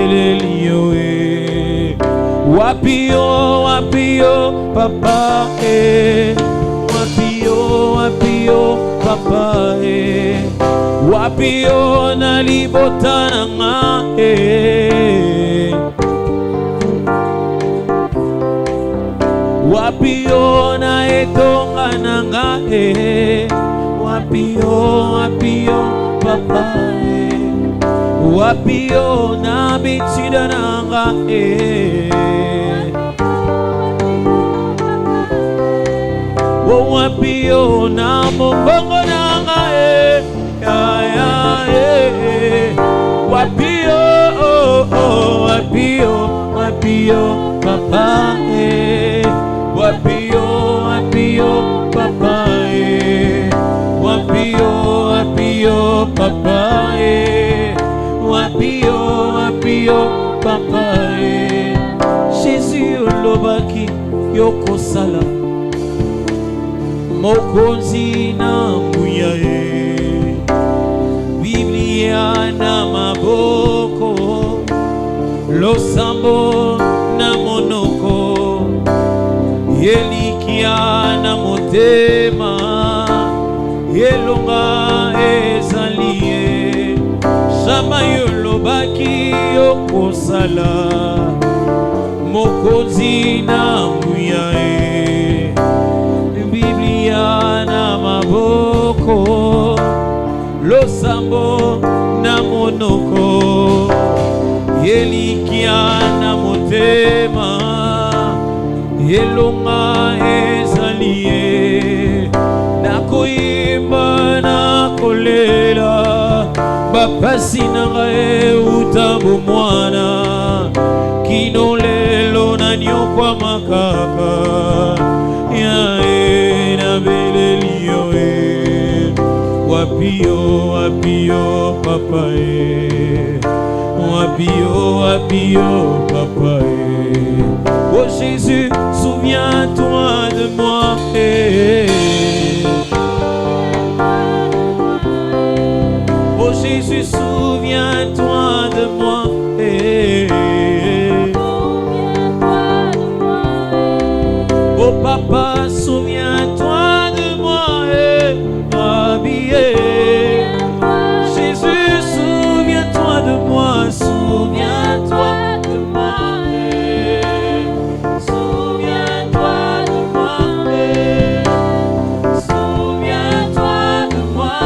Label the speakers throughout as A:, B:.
A: belelio wapio wapio papa wapio papa wapio nalibotana wapio na etonga nanga wapio papa wapio na bitida nanga wapio na mombongo nanga wapio wapio papa wapio papa wapio papa wapio papa Jésus lobaki yokosala mokonzi na mbuya Biblia na maboko losambo na monoko yelikia na motema yelonga ezalie sama yolobaki yokosala mokonzi na mbuya Biblia na maboko losambo na monoko yelikia na motema yelonga ezalie nakoyimba nakolela bapasi nanga eutambo mwana kino lelo nanyokwa makaka yae na belelio wapio papa wapio papa oh Jésus souviens-toi de moi oh Jésus souviens-toi de moi oh papa souviens-toi de moi habillé Jésus souviens-toi de moi souviens-toi de moi souviens-toi de moi souviens-toi de moi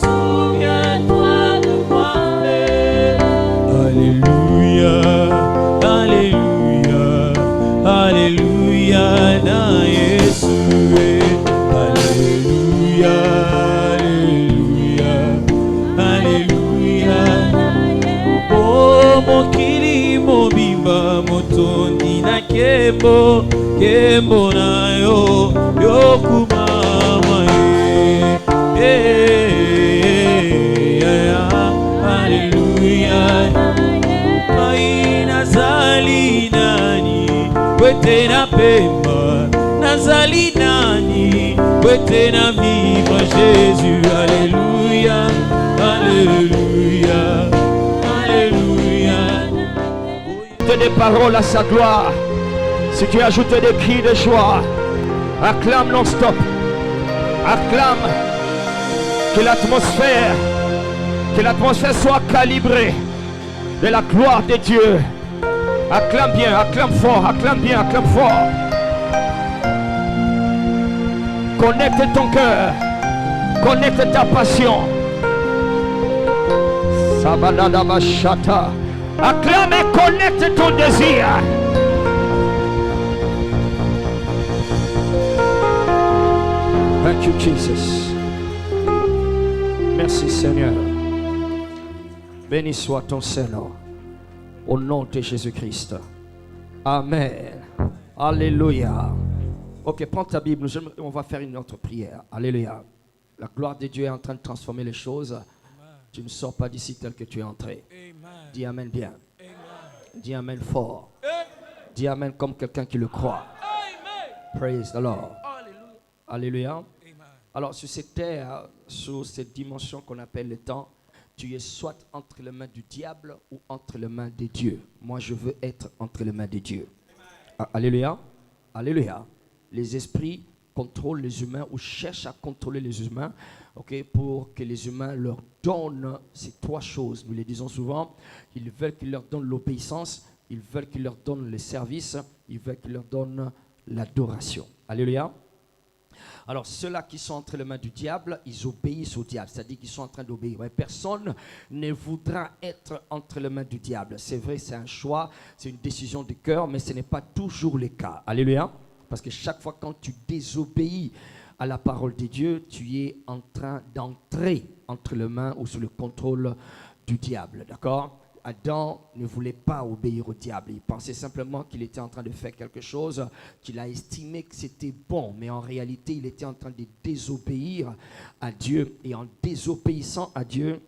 A: souviens-toi de moi Alléluia Alléluia Alléluia na Yesu Alléluia Alléluia Alléluia oh mokili mobimba motondi na kembo na yo yokumama Alléluia nazali nani kwete na pemba nazali nani kwete na vivre Jésus Alléluia Alléluia Alléluia
B: des paroles à sa gloire. Si tu ajoutes des cris de joie, acclame non-stop. Acclame que l'atmosphère soit calibrée de la gloire de Dieu. Acclame bien, acclame fort, acclame bien, acclame fort. Connecte ton cœur, connecte ta passion. Sabalada Bashata. Acclame et connecte ton désir. Thank you, Jesus. Merci, Seigneur. Béni soit ton Seigneur. Au nom de Jésus-Christ. Amen. Alléluia. Ok, prends ta Bible. On va faire une autre prière. Alléluia. La gloire de Dieu est en train de transformer les choses. Amen. Tu ne sors pas d'ici tel que tu es entré. Amen. Dis Amen bien. Amen. Dis Amen fort. Amen. Dis Amen comme quelqu'un qui le croit. Amen. Praise the Lord. Alléluia. Alléluia. Amen. Alors sur cette terre, sur cette dimension qu'on appelle le temps, tu es soit entre les mains du diable ou entre les mains de Dieu. Moi, je veux être entre les mains de Dieu. Alléluia. Alléluia. Les esprits contrôlent les humains ou cherchent à contrôler les humains, pour que les humains leur donnent ces trois choses. Nous les disons souvent. Ils veulent qu'ils leur donnent l'obéissance, ils veulent qu'ils leur donnent le service, ils veulent qu'ils leur donnent l'adoration. Alléluia. Alors, ceux-là qui sont entre les mains du diable, ils obéissent au diable. C'est-à-dire qu'ils sont en train d'obéir. Mais personne ne voudra être entre les mains du diable. C'est vrai, c'est un choix, c'est une décision du cœur, mais ce n'est pas toujours le cas. Alléluia. Parce que chaque fois quand tu désobéis à la parole de Dieu, tu es en train d'entrer entre les mains ou sous le contrôle du diable. D'accord ? Adam ne voulait pas obéir au diable. Il pensait simplement qu'il était en train de faire quelque chose, qu'il a estimé que c'était bon. Mais en réalité, il était en train de désobéir à Dieu. Et en désobéissant à Dieu,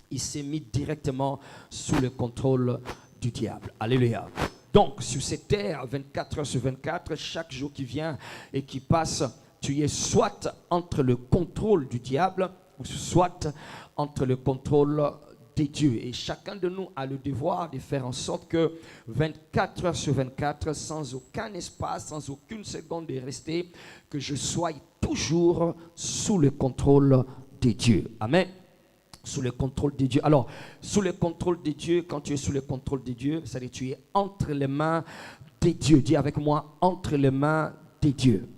B: il s'est mis directement sous le contrôle du diable. Alléluia. Donc, sur cette terre, 24 heures sur 24, chaque jour qui vient et qui passe, tu es soit entre le contrôle du diable, ou soit entre le contrôle de Dieu. Et chacun de nous a le devoir de faire en sorte que 24 heures sur 24, sans aucun espace, sans aucune seconde de rester, que je sois toujours sous le contrôle de Dieu. Amen. Sous le contrôle de Dieu. Alors, sous le contrôle de Dieu, quand tu es sous le contrôle de Dieu, c'est-à-dire que tu es entre les mains de Dieu. Dis avec moi, entre les mains de Dieu.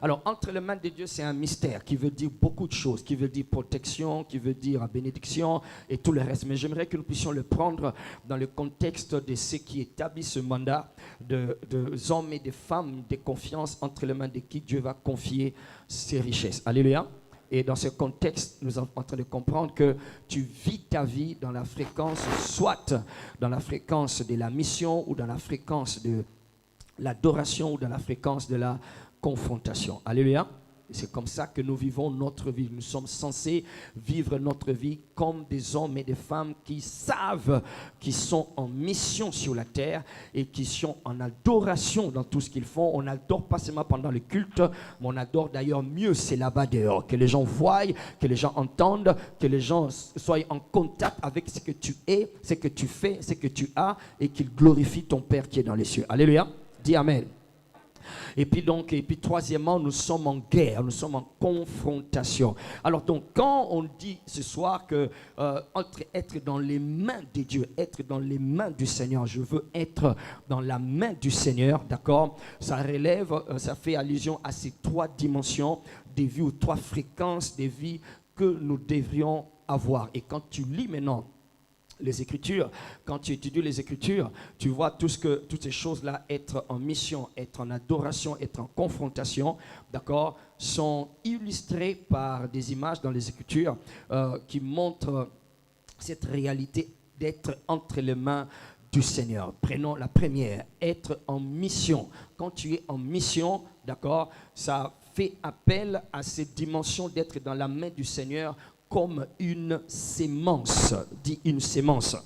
B: Alors, entre les mains de Dieu, c'est un mystère qui veut dire beaucoup de choses, qui veut dire protection, qui veut dire bénédiction et tout le reste. Mais j'aimerais que nous puissions le prendre dans le contexte de ce qui établit ce mandat de hommes et de femmes de confiance entre les mains de qui Dieu va confier ses richesses. Alléluia. Et dans ce contexte, nous sommes en train de comprendre que tu vis ta vie dans la fréquence, soit dans la fréquence de la mission ou dans la fréquence de l'adoration ou dans la fréquence de la confrontation. Alléluia. C'est comme ça que nous vivons notre vie. Nous sommes censés vivre notre vie comme des hommes et des femmes qui savent qu'ils sont en mission sur la terre et qui sont en adoration dans tout ce qu'ils font. On n'adore pas seulement pendant le culte, mais on adore d'ailleurs mieux, c'est là-bas dehors. Que les gens voient, que les gens entendent, que les gens soient en contact avec ce que tu es, ce que tu fais, ce que tu as et qu'ils glorifient ton Père qui est dans les cieux. Alléluia. Dis Amen. Et puis troisièmement, nous sommes en guerre, nous sommes en confrontation. Alors donc, quand on dit ce soir que être dans les mains de Dieu, être dans les mains du Seigneur, je veux être dans la main du Seigneur, d'accord? Ça fait allusion à ces trois dimensions des vies ou trois fréquences des vies que nous devrions avoir. Et quand tu lis maintenant les Écritures, quand tu étudies les Écritures, tu vois toutes ces choses-là, être en mission, être en adoration, être en confrontation, d'accord, sont illustrées par des images dans les Écritures qui montrent cette réalité d'être entre les mains du Seigneur. Prenons la première, être en mission. Quand tu es en mission, d'accord, ça fait appel à cette dimension d'être dans la main du Seigneur comme une sémence. Dit une sémence.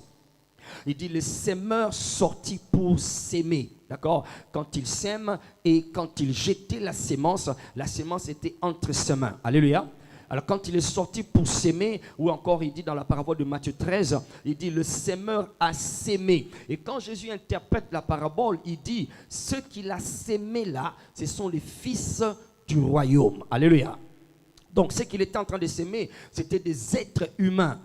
B: Il dit le sémeur sortit pour s'aimer. D'accord? Quand il sème et quand il jetait la sémence était entre ses mains. Alléluia. Alors quand il est sorti pour s'aimer, ou encore il dit dans la parabole de Matthieu 13, il dit le sémeur a sémé. Et quand Jésus interprète la parabole, il dit ceux qu'il a sémé là, ce sont les fils du royaume. Alléluia. Donc, ce qu'il était en train de s'aimer, c'était des êtres humains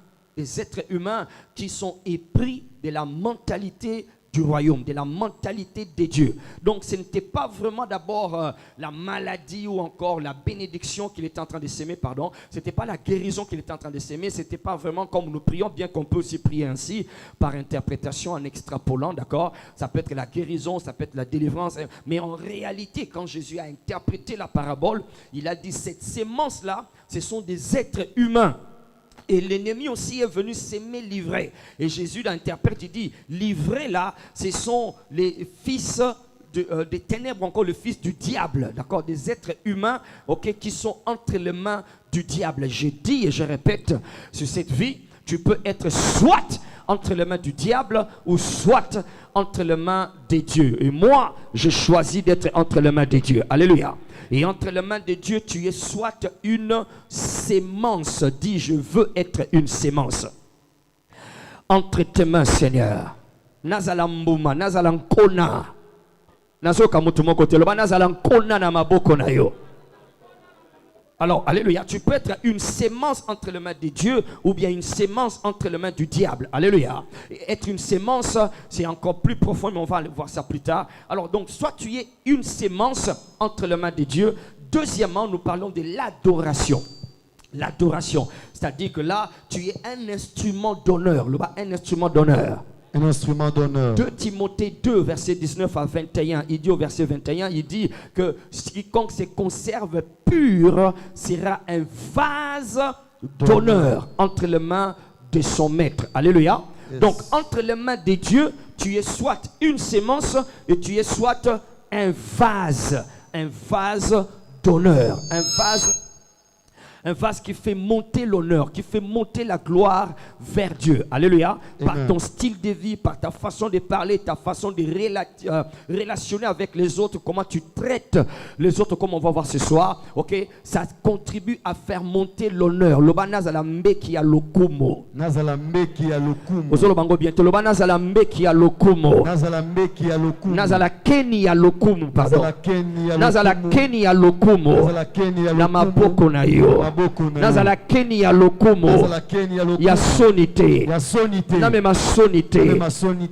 B: qui sont épris de la mentalité du royaume, de la mentalité de Dieu. Donc, ce n'était pas vraiment d'abord la maladie ou encore la bénédiction qu'il était en train de s'aimer, pardon. Ce n'était pas la guérison qu'il était en train de s'aimer, ce n'était pas vraiment comme nous prions, bien qu'on peut aussi prier ainsi, par interprétation, en extrapolant, d'accord? Ça peut être la guérison, ça peut être la délivrance, mais en réalité, quand Jésus a interprété la parabole, il a dit, cette sémence-là, ce sont des êtres humains. Et l'ennemi aussi est venu s'aimer l'ivraie. Et Jésus l'interprète, il dit, l'ivraie là, ce sont les fils des ténèbres, encore le fils du diable, d'accord, des êtres humains, ok, qui sont entre les mains du diable. Je dis et je répète, sur cette vie, tu peux être soit entre les mains du diable ou soit entre les mains de Dieu. Et moi, je choisis d'être entre les mains de Dieu. Alléluia. Et entre les mains de Dieu, tu es soit une sémence. Dis, je veux être une sémence. Entre tes mains, Seigneur. Nazala mbuma, nazala nkona. Nazoka mutu moko te loba nazala nkona na maboko na yo. Alors, alléluia, tu peux être une sémence entre les mains de Dieu ou bien une sémence entre les mains du diable. Alléluia. Et être une sémence, c'est encore plus profond, mais on va aller voir ça plus tard. Alors, donc, soit tu es une sémence entre les mains de Dieu. Deuxièmement, nous parlons de l'adoration. L'adoration, c'est-à-dire que là, tu es un instrument d'honneur. Un instrument d'honneur.
C: Un instrument d'honneur.
B: 2 Timothée 2, verset 19 à 21. Il dit au verset 21, il dit que quiconque se conserve pur sera un vase d'honneur entre les mains de son maître. Alléluia. Yes. Donc, entre les mains de Dieu, tu es soit une sémence et tu es soit un vase d'honneur. Un vase qui fait monter l'honneur, qui fait monter la gloire vers Dieu. Alléluia. Par ton style de vie, par ta façon de parler, ta façon de relationner avec les autres, comment tu traites les autres, comme on va voir ce soir. Ok, ça contribue à faire monter l'honneur. Loba nazala mbeki ya lokumo.
C: Nazala mbeki ya lokumo.
B: Ozolo bango bientôt. Loba nazala mbeki ya lokumo.
C: Nazala mbeki ya lokumo.
B: Nazala keni ya lokumo. Pardon. Nazala keni ya lokumo.
C: Nazala keni ya lokumo.
B: Na maboko na yo. Nazala keni ya lokumo ya sonite na mema sonite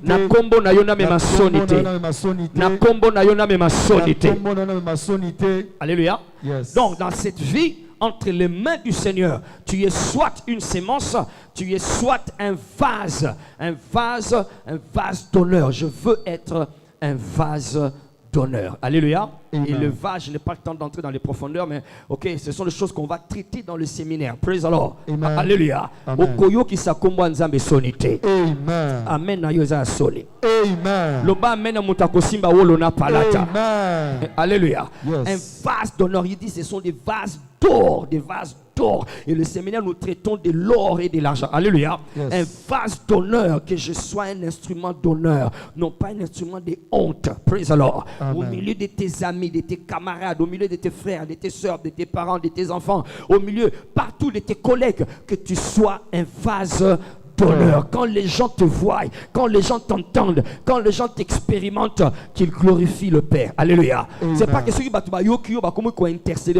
B: na kombo na yo na mema sonite na kombo na yo na mema sonite. Alléluia.
C: Yes.
B: Donc dans cette vie, entre les mains du Seigneur, tu es soit une sémence, tu es soit un vase d'honneur. Je veux être un vase d'honneur. Alléluia.
C: Amen.
B: Et le vase, je n'ai pas le temps d'entrer dans les profondeurs, mais ok, ce sont les choses qu'on va traiter dans le séminaire. Praise the Lord.
C: Amen.
B: Alléluia. Okoyo ki sakombo nzambe sonite.
C: Amen.
B: Amen na yoza soli.
C: Amen.
B: Loba amen mutako simba wolo na palata.
C: Amen.
B: Alléluia.
C: Yes.
B: Un vase d'honneur. Il dit ce sont des vases d'or, des vases d'or. Et le séminaire, nous traitons de l'or et de l'argent. Alléluia.
C: Yes.
B: Un vase d'honneur, que je sois un instrument d'honneur, non pas un instrument de honte. Praise the Lord. Au milieu de tes amis, de tes camarades, au milieu de tes frères, de tes soeurs, de tes parents, de tes enfants, au milieu, partout de tes collègues, que tu sois un vase d'honneur. Quand les gens te voient, quand les gens t'entendent, quand les gens t'expérimentent, qu'ils glorifient le Père. Alléluia. C'est pas que ceux qui intercéder.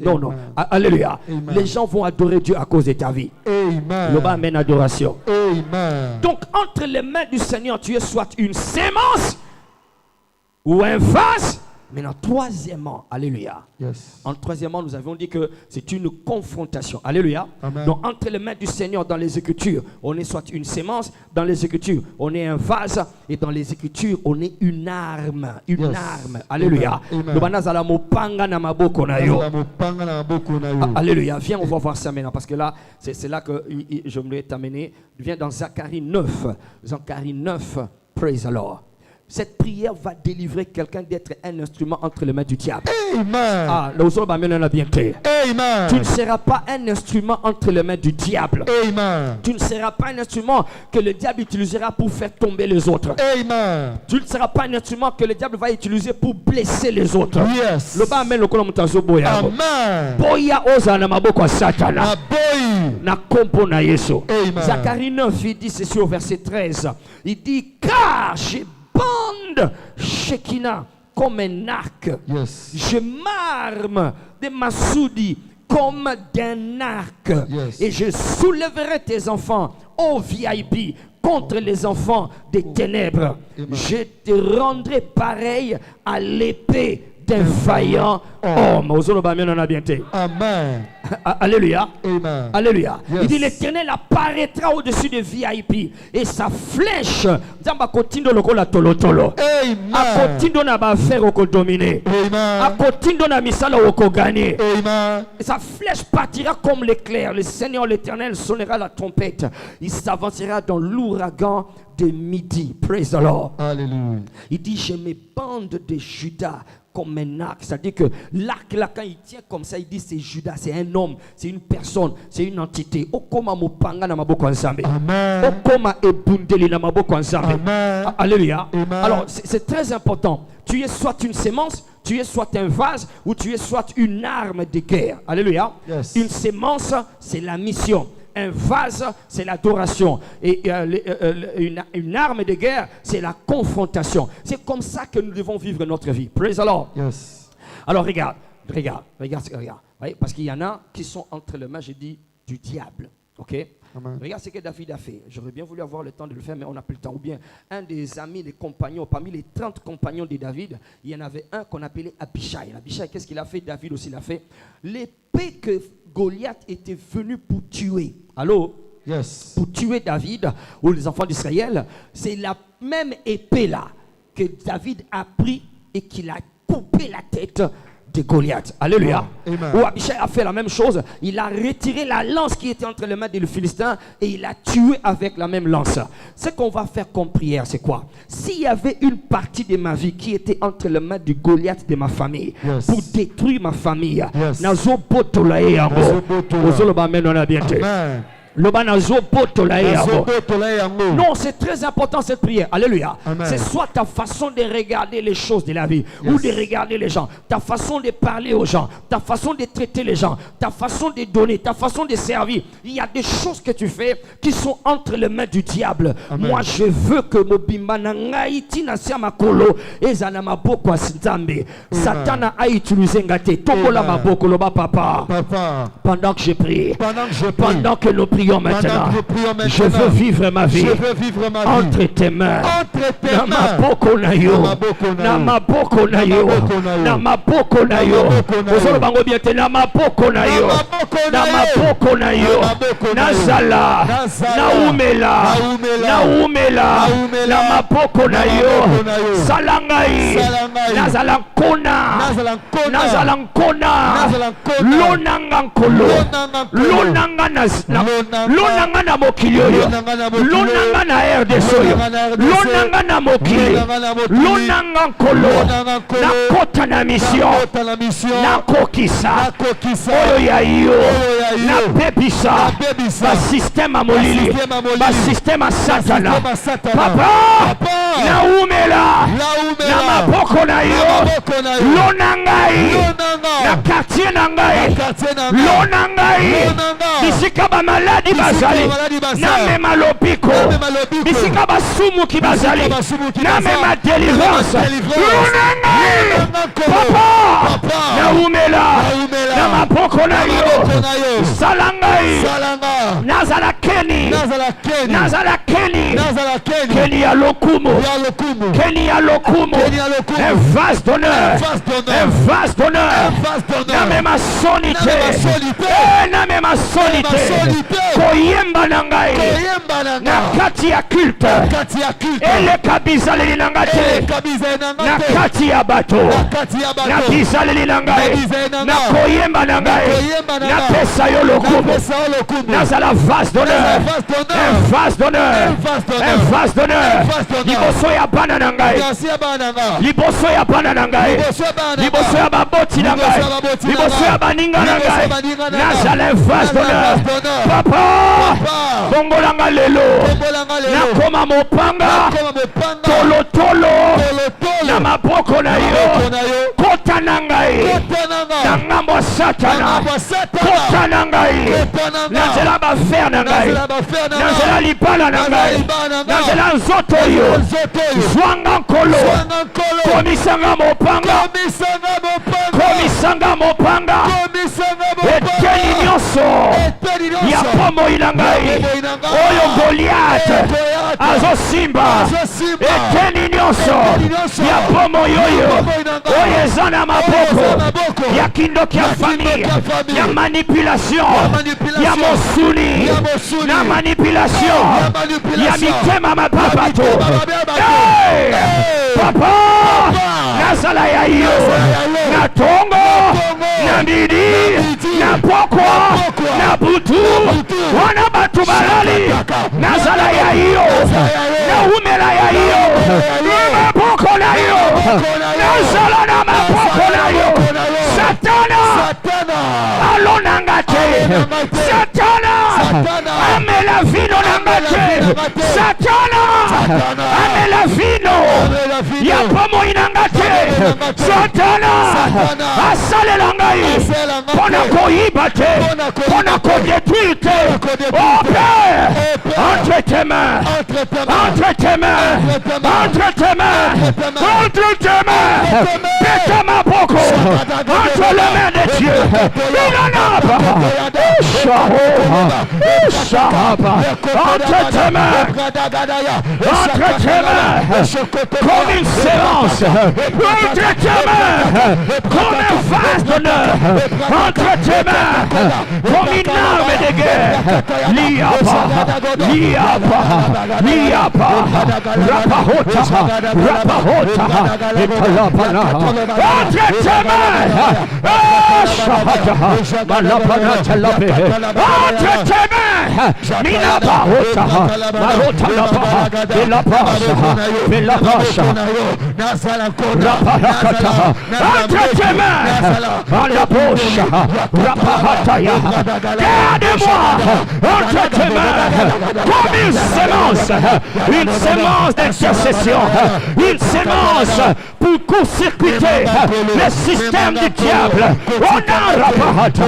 B: Non, non. Alléluia.
C: Amen.
B: Les gens vont adorer Dieu à cause de ta vie.
C: Amen.
B: Le bas amène adoration.
C: Amen.
B: Donc, entre les mains du Seigneur, tu es soit une sémence ou un vase. Maintenant, troisièmement, alléluia.
C: Yes.
B: En troisièmement, nous avons dit que c'est une confrontation. Alléluia.
C: Amen.
B: Donc, entre les mains du Seigneur, dans les Écritures, on est soit une sémence, dans les Écritures, on est un vase, et dans les Écritures, on est une arme. Une
C: Yes.
B: arme. Alléluia.
C: Amen.
B: Alléluia. Viens, on va voir ça maintenant, parce que là, c'est là que je voulais t'amener. Viens dans Zacharie 9. Zacharie 9. Praise the Lord. Cette prière va délivrer quelqu'un d'être un instrument entre les mains du diable.
C: Amen.
B: Ah, le autre va mener la bienté.
C: Amen.
B: Tu ne seras pas un instrument entre les mains du diable.
C: Amen.
B: Tu ne seras pas un instrument que le diable utilisera pour faire tomber les autres.
C: Amen.
B: Tu ne seras pas un instrument que le diable va utiliser pour blesser les autres.
C: Yes.
B: Le bas amène le kola mutazo boya.
C: Amen.
B: Boya oza na maboko ya Satana.
C: Aboy.
B: Na kompo na Yesu.
C: Amen.
B: Zacharie 9, il dit ceci au verset 13. Il dit car j'ai bande Shekinah comme un arc.
C: Yes.
B: Je m'arme de Massoudi comme d'un arc.
C: Yes.
B: Et je soulèverai tes enfants, ô VIP, contre les enfants des ténèbres.
C: Amen.
B: Je te rendrai pareil à l'épée d'un vaillant homme.
C: Amen.
B: Alléluia.
C: Amen.
B: Alléluia.
C: Yes.
B: Il dit l'Éternel apparaîtra au-dessus des VIP et sa flèche Zamba continue le kola tolo tolo.
C: Amen.
B: A continue na ba faire au dominer. A
C: Amen.
B: continue na misala au gagner.
C: Amen.
B: Et sa flèche partira comme l'éclair. Le Seigneur l'Éternel sonnera la trompette. Il s'avancera dans l'ouragan de midi. Praise the Lord.
C: Alléluia.
B: Il dit je me bande de Judas comme un arc. C'est-à-dire que l'arc là, quand il tient comme ça, il dit c'est Judas, c'est un homme, c'est une personne, c'est une entité. Okoma mopanga na maboko ensemble. Okoma ebundeli na maboko ensemble. Alléluia. Alors c'est très important. Tu es soit une sémence, tu es soit un vase, ou tu es soit une arme de guerre. Alléluia.
C: Yes.
B: Une sémence, c'est la mission. Un vase, c'est l'adoration. Et une arme de guerre, c'est la confrontation. C'est comme ça que nous devons vivre notre vie. Praise the Lord.
C: Yes.
B: Alors regarde. Oui, parce qu'il y en a qui sont entre les mains, je dis, du diable. Ok?
C: Amen.
B: Regarde ce que David a fait. J'aurais bien voulu avoir le temps de le faire, mais on n'a plus le temps. Ou bien, un des amis, des compagnons, parmi les 30 compagnons de David, il y en avait un qu'on appelait Abishai. Abishai, qu'est-ce qu'il a fait? David aussi l'a fait. L'épée que Goliath était venu pour tuer. Allô?
C: Yes.
B: Pour tuer David ou les enfants d'Israël, c'est la même épée là que David a pris et qu'il a coupé la tête de Goliath. Alléluia.
C: Amen.
B: Ou Abishai a fait la même chose. Il a retiré la lance qui était entre les mains des Philistins et il a tué avec la même lance. Ce qu'on va faire comme prière, c'est quoi? S'il y avait une partie de ma vie qui était entre les mains du Goliath de ma famille,
C: yes,
B: pour détruire ma famille,
C: yes,
B: Amen. Non, c'est très important cette prière. Alléluia. C'est soit ta façon de regarder les choses de la vie, yes, ou de regarder les gens, ta façon de parler aux gens, ta façon de traiter les gens, ta façon de donner, ta façon de servir. Il y a des choses que tu fais qui sont entre les mains du diable. Amen. Moi, je veux que Satan a utilisé papa. Pendant que je prie, pendant que nous prions maintenant, je veux vivre ma vie entre tes mains. Namaboko na yo. Namaboko na yo. Namaboko na yo. Osolo bango bien te namaboko na yo. Namaboko na yo. Nazala. Naumela. Naumela. Namaboko na yo. Salangai. Nazalankona. Nazalankona. Lonangankolo. Lonanga na mokili oyo. Lonanga na RDC oyo. Lonanga na mokili. Lonanga nkolo. Nakota na mission. Nakokisa. Oyo ya yo. Napepisa. Ba système a molili. Ba système a satana. Papa. Naumela. Na maboko na yo. Lonangai. Na quartier nangai. Lonangai. Bisika ba maladi bazali. Na mema lopiko. Bisika ba sumu ki bazali. Na mema délivrance. Lonangai. Papa. Na umela. Na maboko na yo. Salangai. Nazala Keni. Nazala Keni. Keni ya lokumo. Keni ya lokumo. Un vase d'honneur. Un vase d'honneur. Na mema sonité. Na mema sonité. Koyemba nangai. Na kati ya culte. Ele kabizaleli nangai. Na kati ya bato. Na bizaleli nangai. Na koyemba nangai. Na pesa yo lokumo. Nazala vase d'honneur. Un vase d'honneur. Un vase d'honneur. Liboso ya bana nangai. Liboso ya bana nangai. Liboso ya baboti nangai. Liboso ya baninga nangai. Nazala vase d'honneur. Papa. Bongolanga lelo. Nakoma mopanga. Tolo tolo. Na maboko na yo. Kota nangai. Na ngambo satana. Kota nangai. Nazela ba fer nangai. Nazela lipala nangai. Nazela nzoto yo. Zwanga nkolo. Komisanga mopanga. Komisanga mopanga. Eteni nyonso. Ya pomo ilangai. Oyo Goliath. Azo simba. Eteni nyonso. Ya pomo yoyo. Oyo ezana maboko. Ya kindoki ya famille. Ya manipulation. Ya mosuni. Na manipulation. Ya mitema mapapato. Hey! Papa. Nazala ya yo. Na tongo. Na ndidi. Na pokwa. Na butu. Wana batu balali. Nazala ya yo. Naumela ya hiyo. Mapoko na hiyo. Nazala na mapoko na hiyo. Satana. Alonangate. Satana. Amela vino nangate. Satana. Amela vino. Ya pomo inangate. Satana. Asale langai. Pona koibate. Pona kodetwite. Oh Père. Entre tes mains. Entre tes mains. Entre tes mains. Entre tes mains. Pète ma boko. Entre les mains de Dieu. Il en a pas. Entre tes mains. Entre tes mains. Comme une séance. Entre tes mains. Comme un vase d'honneur. Entre tes mains. Comme une arme de guerre. Liapa. Liapa. Liapa. Rapahota. Rapahota. Etalapana. Entre tes mains. Shahata. Malapana talape. Entre tes mains. Minapahota. Marota lapaha. Belapasa. Belapasa. Raparakata. Entre tes mains. Alaposha. Rapahataya. Garde-moi. Entre tes mains. Comme une sémence. Une sémence d'intercession. Une sémence pour court-circuiter le système du diable. On a rapahata.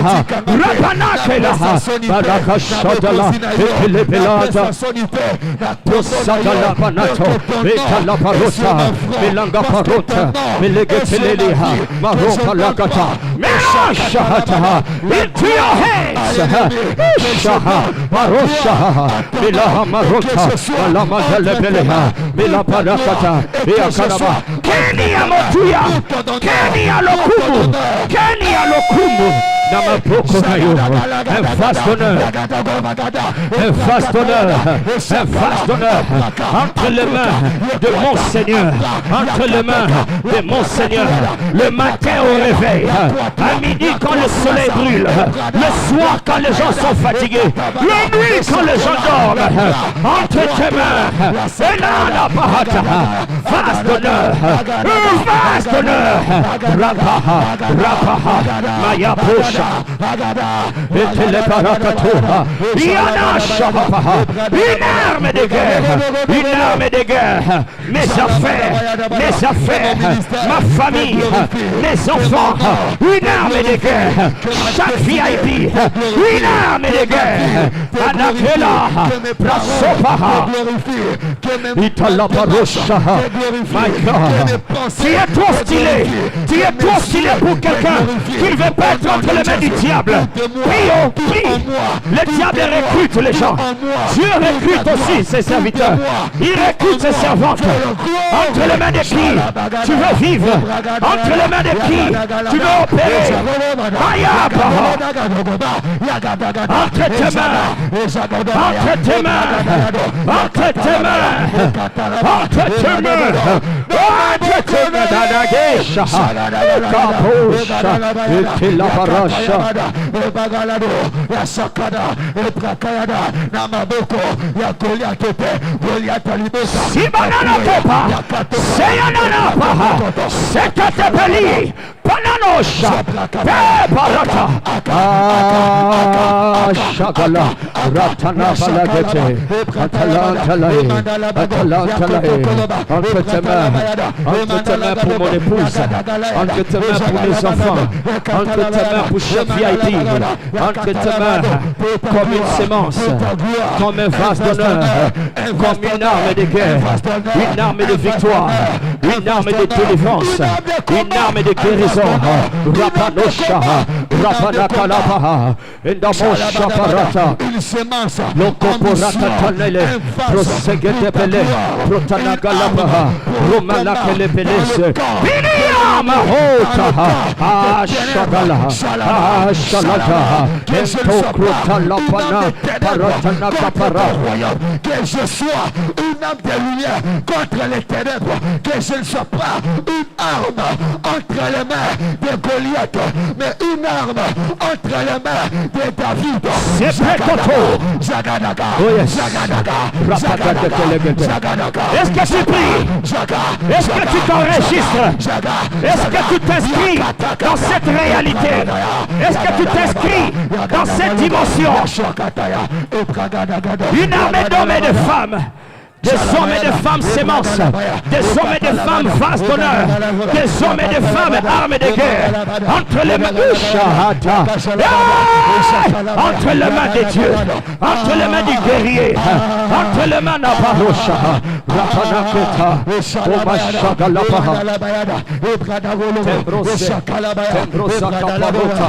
B: Rapanakela. Barakashadala. Ekelebelata. Posadala panato. Betala parota. Belanga parota. Belegetelelia. Maropa lagata. Melashahata. Into your hands. Shaha. Maroshaha. Belaha marota. Balama delebeleha. Bela parakata. Beakaraba. Kenia motuya. Kenia lokumu. Kenia lokumu. Namapoko nayo. Un vaste honneur. Un vaste honneur. Un vaste honneur. Entre les mains de mon Seigneur. Entre les mains de mon Seigneur. Le matin au réveil. À midi quand le soleil brûle. Le soir quand les gens sont fatigués. La nuit quand les gens dorment. Entre tes mains. Et là la bahata. Vaste honneur. Vaste honneur. Rapaha. Rapaha. Maya Posha. Et les parakatoha. Yana Shahapaha. Une arme de guerre. Une arme de guerre. Mes affaires. Mes affaires. Ma famille. Mes enfants. Une arme de guerre. Chaque VIP. Une arme de guerre. Anakela. Prasopaha. Italaparoshaha. My God. Tu es trop stylé. Tu es trop stylé pour quelqu'un qui ne veut pas être entre les mains du diable. Prie, prie. Le diable recrute les gens. Dieu recrute aussi ses serviteurs. Il recrute ses servantes. Entre les mains de qui tu veux vivre? Entre les mains de qui tu veux opérer? Entre tes mains. Entre tes mains. Entre tes mains. Entre tes mains. Entre tes mains. Dadagesha. Kaposha. Etilabarasha. Bagalado. Yasakada. Ebrakayada. Namaboko. Yakolia Kepe. Goliath Alibosa. Sibanana Kepa. Seyanana Paha. Sekatepeli. Pananosha. Peparata. Shagala. Ratana Balagete. Atalantalae. Atalantalae. Entre tes mains. Entre tes mains pour mon épouse. Entre tes mains pour mes enfants. Entre tes mains pour chaque VIP. Entre tes mains comme une sémence. Comme un vase d'honneur. Comme une arme de guerre. Une arme de victoire. Une arme de délivrance. Une arme de guérison. Rapanosha. Rapanakalapaha. Indamosha parata. Lokoporata tanele. Prosegedepele. Protanagalapaha. Romanakelepeles. Miniama hota. Ashagala. Ashalata. Entokrotalapana. Paratanakapara.
C: Que je sois une âme de lumière contre les ténèbres, que je ne sois pas une arme entre les mains de Goliath, mais une arme arme entre les mains de David.
B: C'est Pécoto.
C: Jagadaga.
B: Oh yes.
C: Jagadaga.
B: Est-ce que tu pries? Est-ce que tu t'enregistres? Est-ce que tu t'inscris dans cette réalité? Est-ce que tu t'inscris dans cette dimension? Une armée d'hommes et de femmes. Des hommes et de femmes sémences, des hommes et de femmes vases d'honneur, des hommes et de femmes armes de guerre, entre les mains entre les mains de Dieu, entre les mains du guerrier, entre les mains d'Abarosha, Rapanaketa, Omashagalapa, Tembrosa Kaparota,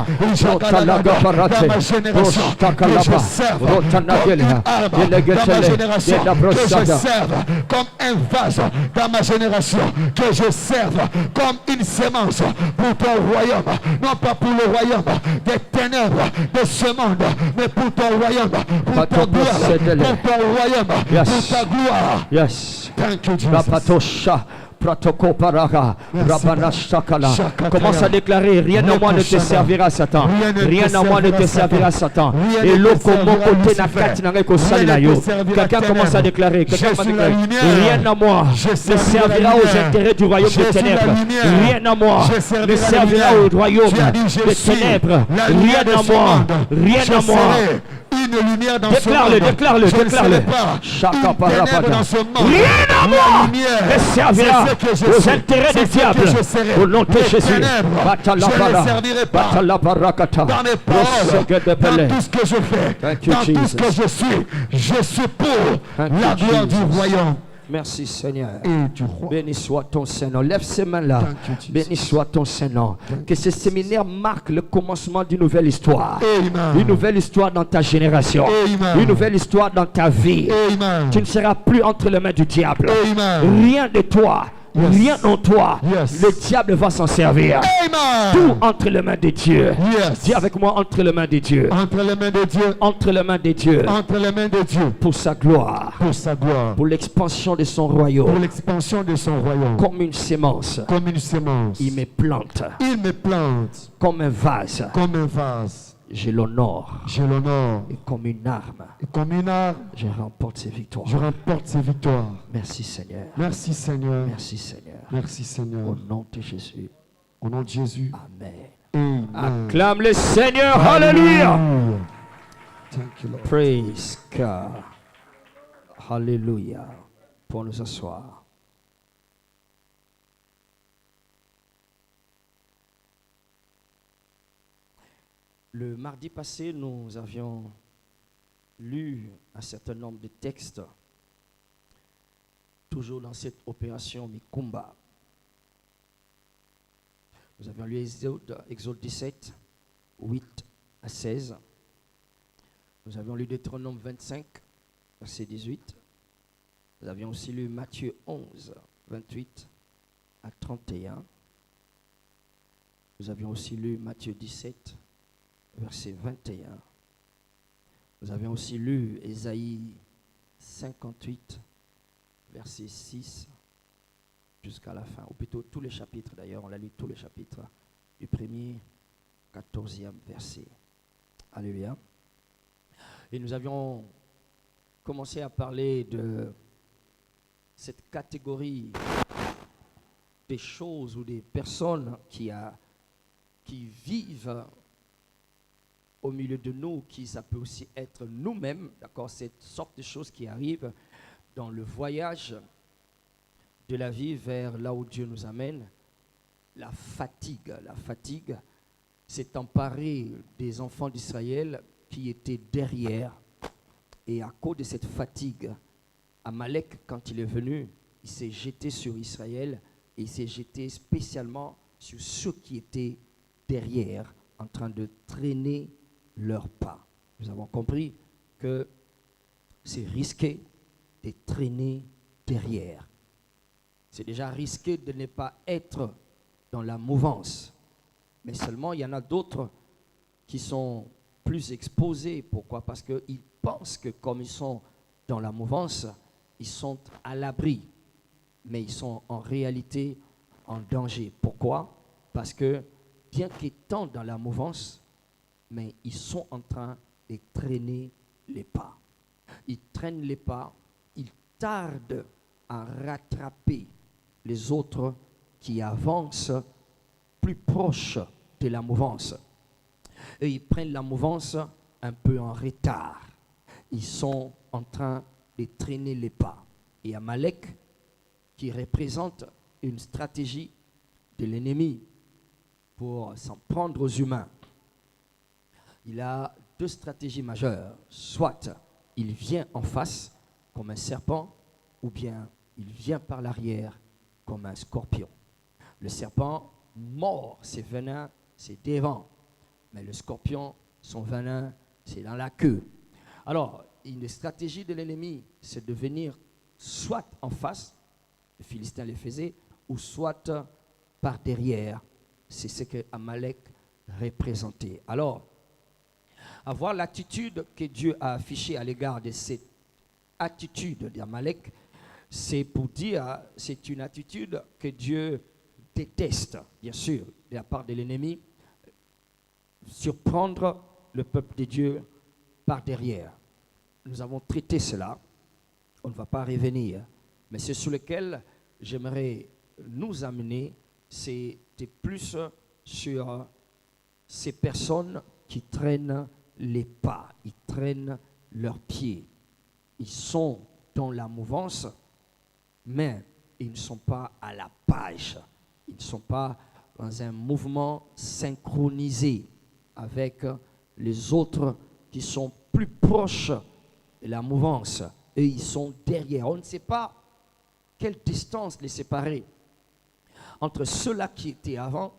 B: Rotalagaparate, Rostakalapa, Rotanagele, Delegetele,
C: serve comme un vase dans ma génération, que je serve comme une sémence pour ton royaume, non pas pour le royaume des ténèbres de ce monde, mais pour ton royaume, pour ta gloire, pour ton royaume, pour ta gloire.
B: Yes.
C: Thank you, Jesus.
B: Commence à déclarer, rien à moi ne te servira Satan. Rien à moi ne te servira Satan. Et l'autre mon côté n'a qu'à quelqu'un commence à déclarer, rien à moi ne servira aux intérêts du royaume des ténèbres. Rien à moi ne servira au royaume des ténèbres. Rien à moi, rien à moi.
C: Une lumière dans
B: déclare-le, déclare-le, déclare-le. Rien à moi ne servira aux intérêts du diable. Au nom de Jésus.
C: Je ne servirai pas dans mes paroles, dans tout ce que je fais, dans tout ce que je suis pour la gloire du royaume.
B: Merci Seigneur.
C: Et du roi.
B: Béni soit ton Saint-Nom. Lève ses mains là. Béni soit ton Saint-Nom. Que ce séminaire marque le commencement d'une nouvelle histoire.
C: Amen.
B: Une nouvelle histoire dans ta génération.
C: Amen.
B: Une nouvelle histoire dans ta vie.
C: Amen.
B: Tu ne seras plus entre les mains du diable.
C: Amen.
B: Rien de toi. Yes. Rien en toi.
C: Yes.
B: Le diable va s'en servir.
C: Amen.
B: Tout entre les mains de Dieu.
C: Yes.
B: Dis avec moi, entre les mains de Dieu.
C: Entre les mains de Dieu.
B: Entre les mains de Dieu.
C: Entre les mains de Dieu.
B: Pour sa gloire.
C: Pour sa gloire.
B: Pour l'expansion de son royaume.
C: Pour l'expansion de son royaume.
B: Comme une sémence.
C: Comme une sémence.
B: Il me plante.
C: Il me plante.
B: Comme un vase.
C: Comme un vase.
B: Je l'honore.
C: Je l'honore.
B: Et comme une arme.
C: Et comme une arme.
B: Je remporte ses victoires.
C: Je remporte ses victoires.
B: Merci Seigneur.
C: Merci Seigneur.
B: Merci Seigneur.
C: Merci Seigneur.
B: Au nom de Jésus.
C: Au nom de Jésus.
B: Amen.
C: Amen.
B: Acclame le Seigneur. Alléluia.
C: Thank you, Lord.
B: Praise God. Alléluia. Pour nous asseoir. Le mardi passé, nous avions lu un certain nombre de textes, toujours dans cette opération Mikumba. Nous avions lu Exode 17, 8 à 16. Nous avions lu Deutéronome 25, verset 18. Nous avions aussi lu Matthieu 11, 28 à 31. Nous avions aussi lu Matthieu 17, verset 21. Nous avions aussi lu Ésaïe 58, verset 6 jusqu'à la fin, ou plutôt tous les chapitres d'ailleurs, on a lu tous les chapitres du 1er, 14e verset. Alléluia. Et nous avions commencé à parler de cette catégorie des choses ou des personnes qui vivent au milieu de nous, qui ça peut aussi être nous-mêmes, d'accord, cette sorte de choses qui arrivent dans le voyage de la vie vers là où Dieu nous amène. La fatigue s'est emparée des enfants d'Israël qui étaient derrière, et à cause de cette fatigue, Amalek, quand il est venu, il s'est jeté sur Israël, et il s'est jeté spécialement sur ceux qui étaient derrière, en train de traîner leurs pas. Nous avons compris que c'est risqué de traîner derrière. C'est déjà risqué de ne pas être dans la mouvance. Mais seulement, il y en a d'autres qui sont plus exposés. Pourquoi? Parce qu'ils pensent que comme ils sont dans la mouvance, ils sont à l'abri. Mais ils sont en réalité en danger. Pourquoi? Parce que bien qu'étant dans la mouvance, mais ils sont en train de traîner les pas. Ils traînent les pas, ils tardent à rattraper les autres qui avancent plus proche de la mouvance. Et ils prennent la mouvance un peu en retard. Ils sont en train de traîner les pas. Et Amalek, qui représente une stratégie de l'ennemi pour s'en prendre aux humains, il a deux stratégies majeures. Soit il vient en face comme un serpent, ou bien il vient par l'arrière comme un scorpion. Le serpent mord, ses venins, c'est devant. Mais le scorpion, son venin, c'est dans la queue. Alors, une stratégie de l'ennemi, c'est de venir soit en face, les Philistins le faisaient, ou soit par derrière. C'est ce que Amalek représentait. Alors, avoir l'attitude que Dieu a affichée à l'égard de cette attitude d'Amalek, c'est pour dire, c'est une attitude que Dieu déteste, bien sûr, de la part de l'ennemi, surprendre le peuple de Dieu par derrière. Nous avons traité cela, on ne va pas revenir, mais c'est sur lequel j'aimerais nous amener, c'est plus sur ces personnes qui traînent les pas, ils traînent leurs pieds. Ils sont dans la mouvance, mais ils ne sont pas à la page. Ils ne sont pas dans un mouvement synchronisé avec les autres qui sont plus proches de la mouvance. Et ils sont derrière. On ne sait pas quelle distance les séparer entre ceux-là qui étaient avant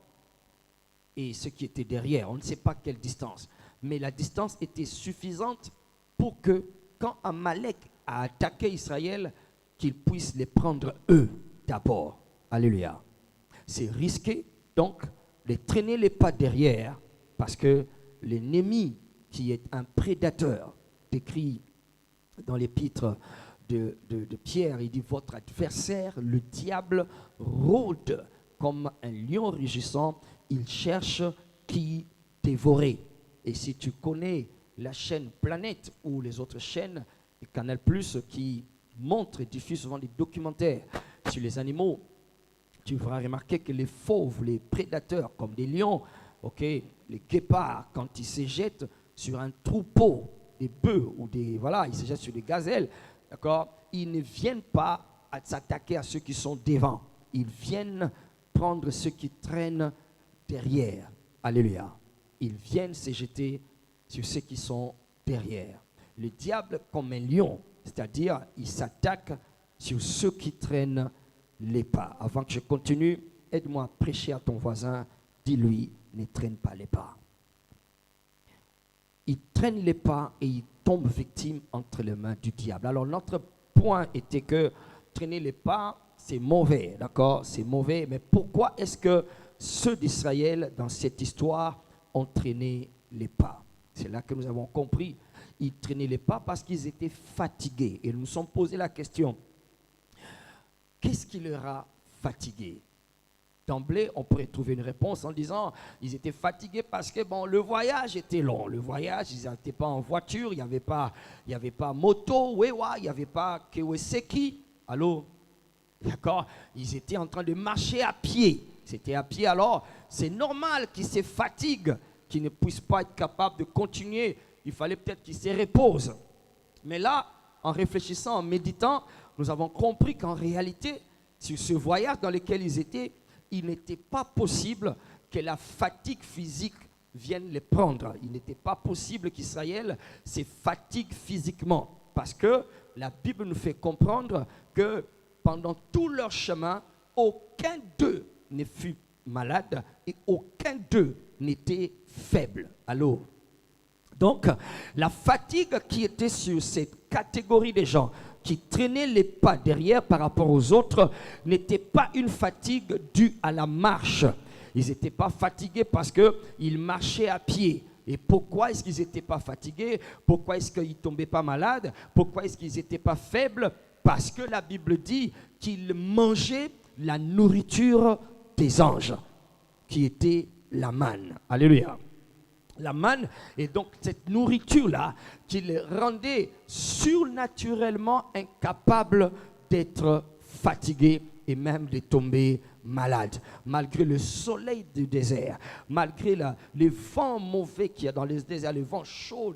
B: et ceux qui étaient derrière. On ne sait pas quelle distance. Mais la distance était suffisante pour que, quand Amalek a attaqué Israël, qu'il puisse les prendre eux d'abord. Alléluia. C'est risqué, donc, de traîner les pas derrière, parce que l'ennemi, qui est un prédateur, décrit dans l'épître de Pierre, il dit, votre adversaire, le diable, rôde comme un lion rugissant, il cherche qui dévorer. Et si tu connais la chaîne Planète ou les autres chaînes, Canal+, qui montrent et diffusent souvent des documentaires sur les animaux, tu vas remarquer que les fauves, les prédateurs comme des lions, les guépards, quand ils se jettent sur un troupeau, des bœufs ou des, voilà, ils se jettent sur des gazelles, d'accord, ils ne viennent pas à s'attaquer à ceux qui sont devant. Ils viennent prendre ceux qui traînent derrière. Alléluia. Ils viennent se jeter sur ceux qui sont derrière. Le diable comme un lion, c'est-à-dire il s'attaque sur ceux qui traînent les pas. Avant que je continue, aide-moi à prêcher à ton voisin, dis-lui, ne traîne pas les pas. Il traîne les pas et il tombe victime entre les mains du diable. Alors notre point était que traîner les pas, c'est mauvais, d'accord? C'est mauvais, mais pourquoi est-ce que ceux d'Israël, dans cette histoire, ont traîné les pas? C'est là que nous avons compris. Ils traînaient les pas parce qu'ils étaient fatigués. Et nous nous sommes posé la question, qu'est-ce qui leur a fatigué? D'emblée, on pourrait trouver une réponse en disant ils étaient fatigués parce que le voyage était long. Le voyage, ils n'étaient pas en voiture, il n'y avait pas moto, wewa, il n'y avait pas Kawasaki. Allô? D'accord? Ils étaient en train de marcher à pied. C'était à pied, alors c'est normal qu'ils se fatiguent, qu'ils ne puissent pas être capables de continuer. Il fallait peut-être qu'ils se reposent. Mais là, en réfléchissant, en méditant, nous avons compris qu'en réalité, sur ce voyage dans lequel ils étaient, il n'était pas possible que la fatigue physique vienne les prendre. Il n'était pas possible qu'Israël se fatigue physiquement. Parce que la Bible nous fait comprendre que pendant tout leur chemin, aucun d'eux ne fut malade et aucun d'eux n'était faible. Allô? Donc, la fatigue qui était sur cette catégorie de gens qui traînaient les pas derrière par rapport aux autres n'était pas une fatigue due à la marche. Ils n'étaient pas fatigués parce qu'ils marchaient à pied. Et pourquoi est-ce qu'ils n'étaient pas fatigués? Pourquoi est-ce qu'ils ne tombaient pas malades? Pourquoi est-ce qu'ils n'étaient pas faibles? Parce que la Bible dit qu'ils mangeaient la nourriture des anges, qui était la manne. Alléluia. La manne, et donc cette nourriture-là qui les rendait surnaturellement incapables d'être fatigués et même de tomber malades. Malgré le soleil du désert, malgré les vents mauvais qu'il y a dans les déserts, le vent chaud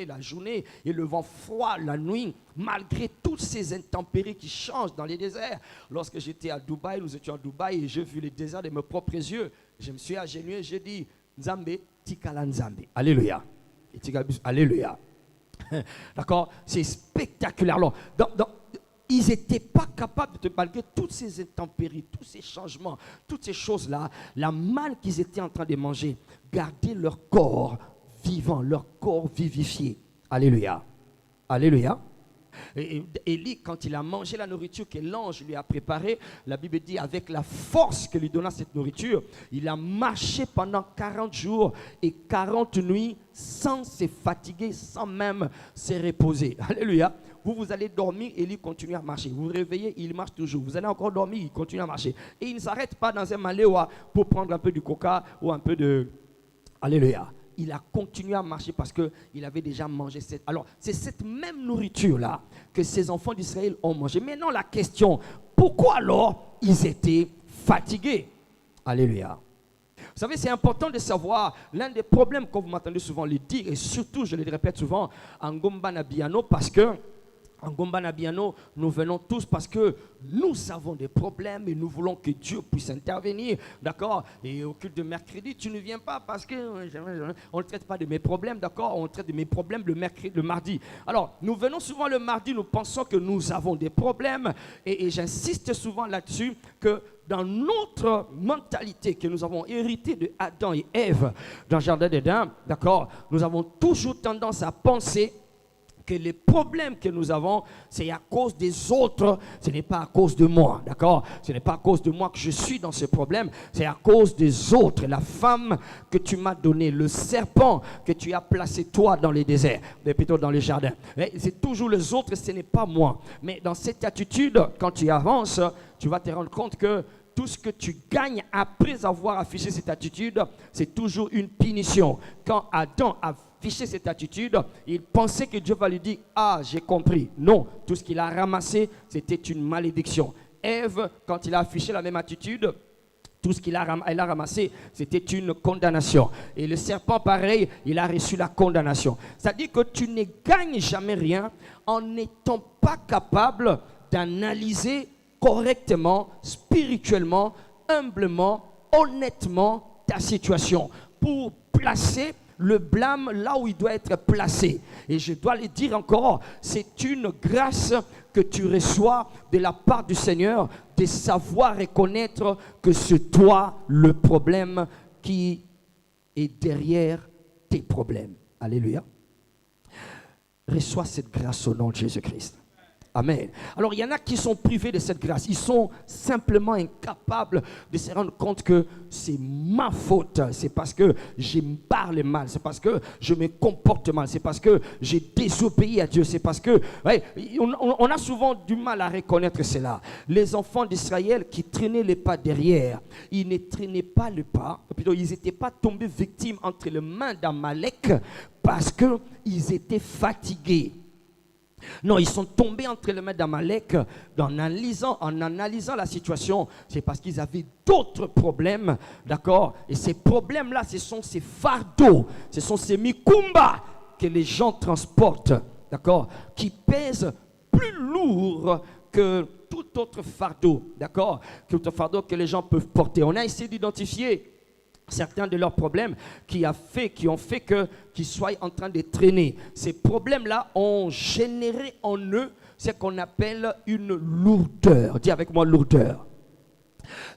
B: la journée et le vent froid la nuit, malgré toutes ces intempéries qui changent dans les déserts. Lorsque j'étais à Dubaï, nous étions à Dubaï et j'ai vu les déserts de mes propres yeux, je me suis agenouillé, j'ai dit, Nzambe, Tikala Nzambe. Alléluia. Alléluia. D'accord? C'est spectaculaire. Alors, ils n'étaient pas capables de, malgré toutes ces intempéries, tous ces changements, toutes ces choses-là, la manne qu'ils étaient en train de manger, garder leur corps vivant, leur corps vivifié. Alléluia. Alléluia. Et Élie, quand il a mangé la nourriture que l'ange lui a préparée, la Bible dit avec la force que lui donna cette nourriture, il a marché pendant 40 jours et 40 nuits sans se fatiguer, sans même se reposer. Alléluia. Vous allez dormir, Élie continue à marcher. Vous vous réveillez, il marche toujours. Vous allez encore dormir, il continue à marcher. Et il ne s'arrête pas dans un maléois pour prendre un peu du coca ou un peu de... Alléluia. Il a continué à marcher parce qu'il avait déjà mangé cette... Alors, c'est cette même nourriture-là que ces enfants d'Israël ont mangé. Maintenant, la question, pourquoi alors ils étaient fatigués? Alléluia. Vous savez, c'est important de savoir, l'un des problèmes que vous m'entendez souvent le dire, et surtout, je le répète souvent, en Ngomba Nabiano, parce que en Ngomba Nabiano, nous venons tous parce que nous avons des problèmes et nous voulons que Dieu puisse intervenir. D'accord? Et au culte de mercredi, tu ne viens pas parce qu'on ne traite pas de mes problèmes. D'accord? On traite de mes problèmes le mardi. Alors, nous venons souvent le mardi, nous pensons que nous avons des problèmes. Et j'insiste souvent là-dessus que dans notre mentalité que nous avons héritée de Adam et Ève dans le jardin d'Éden, d'accord, nous avons toujours tendance à penser que les problèmes que nous avons, c'est à cause des autres, ce n'est pas à cause de moi, d'accord? Ce n'est pas à cause de moi que je suis dans ce problème, c'est à cause des autres. La femme que tu m'as donnée, le serpent que tu as placé toi dans les déserts, mais plutôt dans les jardins. C'est toujours les autres, ce n'est pas moi. Mais dans cette attitude, quand tu avances, tu vas te rendre compte que tout ce que tu gagnes après avoir affiché cette attitude, c'est toujours une punition. Quand Adam a affiché cette attitude, il pensait que Dieu va lui dire « Ah, j'ai compris ». Non, tout ce qu'il a ramassé, c'était une malédiction. Ève, quand il a affiché la même attitude, tout ce qu'elle a ramassé, c'était une condamnation. Et le serpent, pareil, il a reçu la condamnation. C'est-à-dire que tu ne gagnes jamais rien en n'étant pas capable d'analyser correctement, spirituellement, humblement, honnêtement ta situation pour placer le blâme là où il doit être placé. Et je dois le dire encore, c'est une grâce que tu reçois de la part du Seigneur de savoir reconnaître que c'est toi le problème qui est derrière tes problèmes. Alléluia. Reçois cette grâce au nom de Jésus-Christ. Amen. Alors, il y en a qui sont privés de cette grâce. Ils sont simplement incapables de se rendre compte que c'est ma faute. C'est parce que je me parle mal. C'est parce que je me comporte mal. C'est parce que j'ai désobéi à Dieu. C'est parce que... Ouais, on a souvent du mal à reconnaître cela. Les enfants d'Israël qui traînaient les pas derrière, ils ne traînaient pas le pas. Plutôt, ils n'étaient pas tombés victimes entre les mains d'Amalek parce qu'ils étaient fatigués. Non, ils sont tombés entre les mains d'Amalek en analysant la situation. C'est parce qu'ils avaient d'autres problèmes, d'accord? Et ces problèmes-là, ce sont ces fardeaux, ce sont ces mikumba que les gens transportent, d'accord? Qui pèsent plus lourd que tout autre fardeau, d'accord? Que tout autre fardeau que les gens peuvent porter. On a essayé d'identifier certains de leurs problèmes qui ont fait qu'ils soient en train de traîner. Ces problèmes-là ont généré en eux ce qu'on appelle une lourdeur. Dis avec moi lourdeur.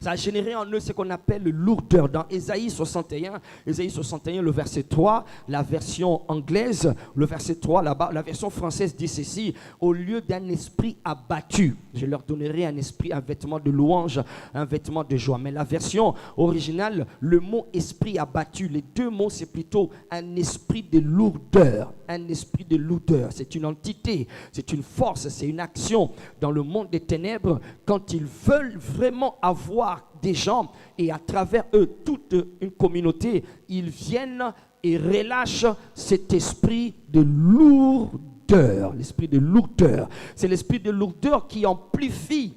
B: Ça a généré en eux ce qu'on appelle lourdeur. Dans Ésaïe 61, le verset 3, la version anglaise, le verset 3 là-bas, la version française dit ceci: au lieu d'un esprit abattu, je leur donnerai un vêtement de louange, un vêtement de joie. Mais la version originale, le mot esprit abattu, les deux mots, c'est plutôt un esprit de lourdeur. Un esprit de lourdeur, c'est une entité, c'est une force, c'est une action dans le monde des ténèbres. Quand ils veulent vraiment avoir des gens et à travers eux toute une communauté, ils viennent et relâche cet esprit de lourdeur. L'esprit de lourdeur. C'est l'esprit de lourdeur qui amplifie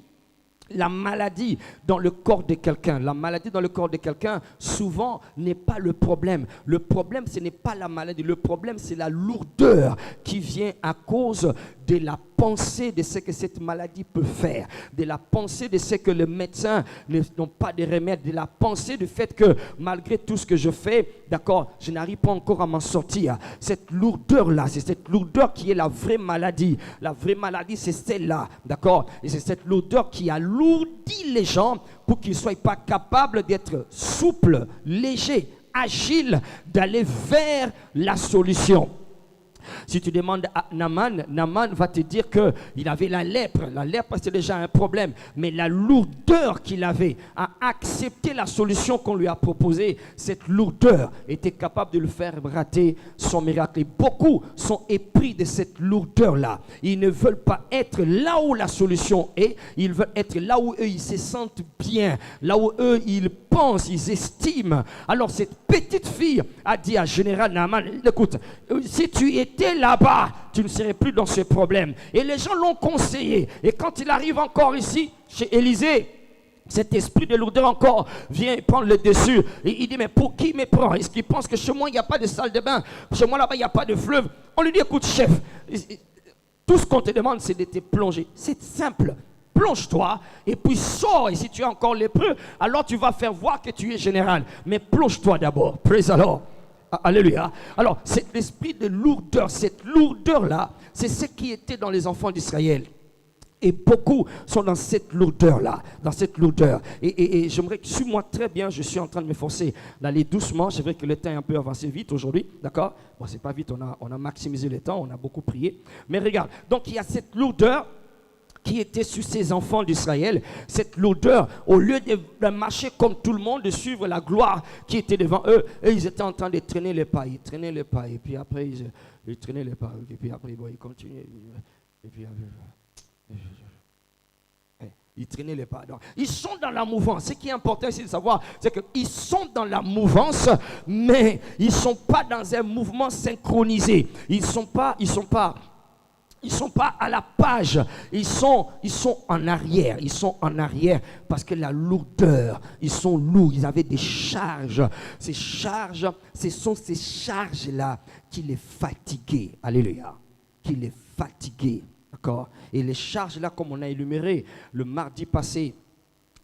B: la maladie dans le corps de quelqu'un. La maladie dans le corps de quelqu'un, souvent, n'est pas le problème. Le problème, ce n'est pas la maladie. Le problème, c'est la lourdeur qui vient à cause de la pensée de ce que cette maladie peut faire, de la pensée de ce que les médecins n'ont pas de remède, de la pensée du fait que malgré tout ce que je fais, d'accord, je n'arrive pas encore à m'en sortir. Cette lourdeur-là, c'est cette lourdeur qui est la vraie maladie. La vraie maladie, c'est celle-là, d'accord? Et c'est cette lourdeur qui alourdit les gens pour qu'ils ne soient pas capables d'être souples, légers, agiles, d'aller vers la solution. Si tu demandes à Naaman, Naaman va te dire qu'il avait la lèpre. La lèpre, c'est déjà un problème. Mais la lourdeur qu'il avait à accepter la solution qu'on lui a proposée, cette lourdeur était capable de le faire rater son miracle. Et beaucoup sont épris de cette lourdeur-là. Ils ne veulent pas être là où la solution est. Ils veulent être là où eux, ils se sentent bien. Là où eux, ils pensent, ils estiment. Alors cette petite fille a dit à Général Naaman, écoute, si tu étais là-bas, tu ne serais plus dans ce problème. Et les gens l'ont conseillé. Et quand il arrive encore ici, chez Élisée, cet esprit de lourdeur encore vient prendre le dessus. Et il dit, mais pour qui me prend? Est-ce qu'il pense que chez moi, il n'y a pas de salle de bain? Chez moi, là-bas, il n'y a pas de fleuve? On lui dit, écoute, chef, tout ce qu'on te demande, c'est de te plonger. C'est simple. Plonge-toi et puis sors. Et si tu es encore lépreux, alors tu vas faire voir que tu es général. Mais plonge-toi d'abord. Praise the Lord. Alléluia. Alors, c'est l'esprit de lourdeur. Cette lourdeur-là, c'est ce qui était dans les enfants d'Israël. Et beaucoup sont dans cette lourdeur-là, dans cette lourdeur. Et j'aimerais, suis-moi très bien, je suis en train de m'efforcer d'aller doucement. C'est vrai que le temps est un peu avancé vite aujourd'hui, d'accord? Bon, c'est pas vite, on a maximisé le temps, on a beaucoup prié. Mais regarde, donc il y a cette lourdeur qui était sur ces enfants d'Israël, cette lourdeur, au lieu de marcher comme tout le monde, de suivre la gloire qui était devant eux, et ils étaient en train de traîner les pas, ils traînaient les pas, et puis après ils traînaient les pas, et puis après bon, ils continuaient, et puis ils traînaient les pas. Donc, ils sont dans la mouvance. Ce qui est important ici de savoir, c'est qu'ils sont dans la mouvance, mais ils ne sont pas dans un mouvement synchronisé. Ils ne sont pas à la page, ils sont en arrière. Ils sont en arrière parce que la lourdeur, ils sont lourds, ils avaient des charges. Ces charges, ce sont ces charges-là qui les fatiguaient. Alléluia. Qui les fatiguaient. D'accord? Et les charges-là, comme on a énuméré le mardi passé,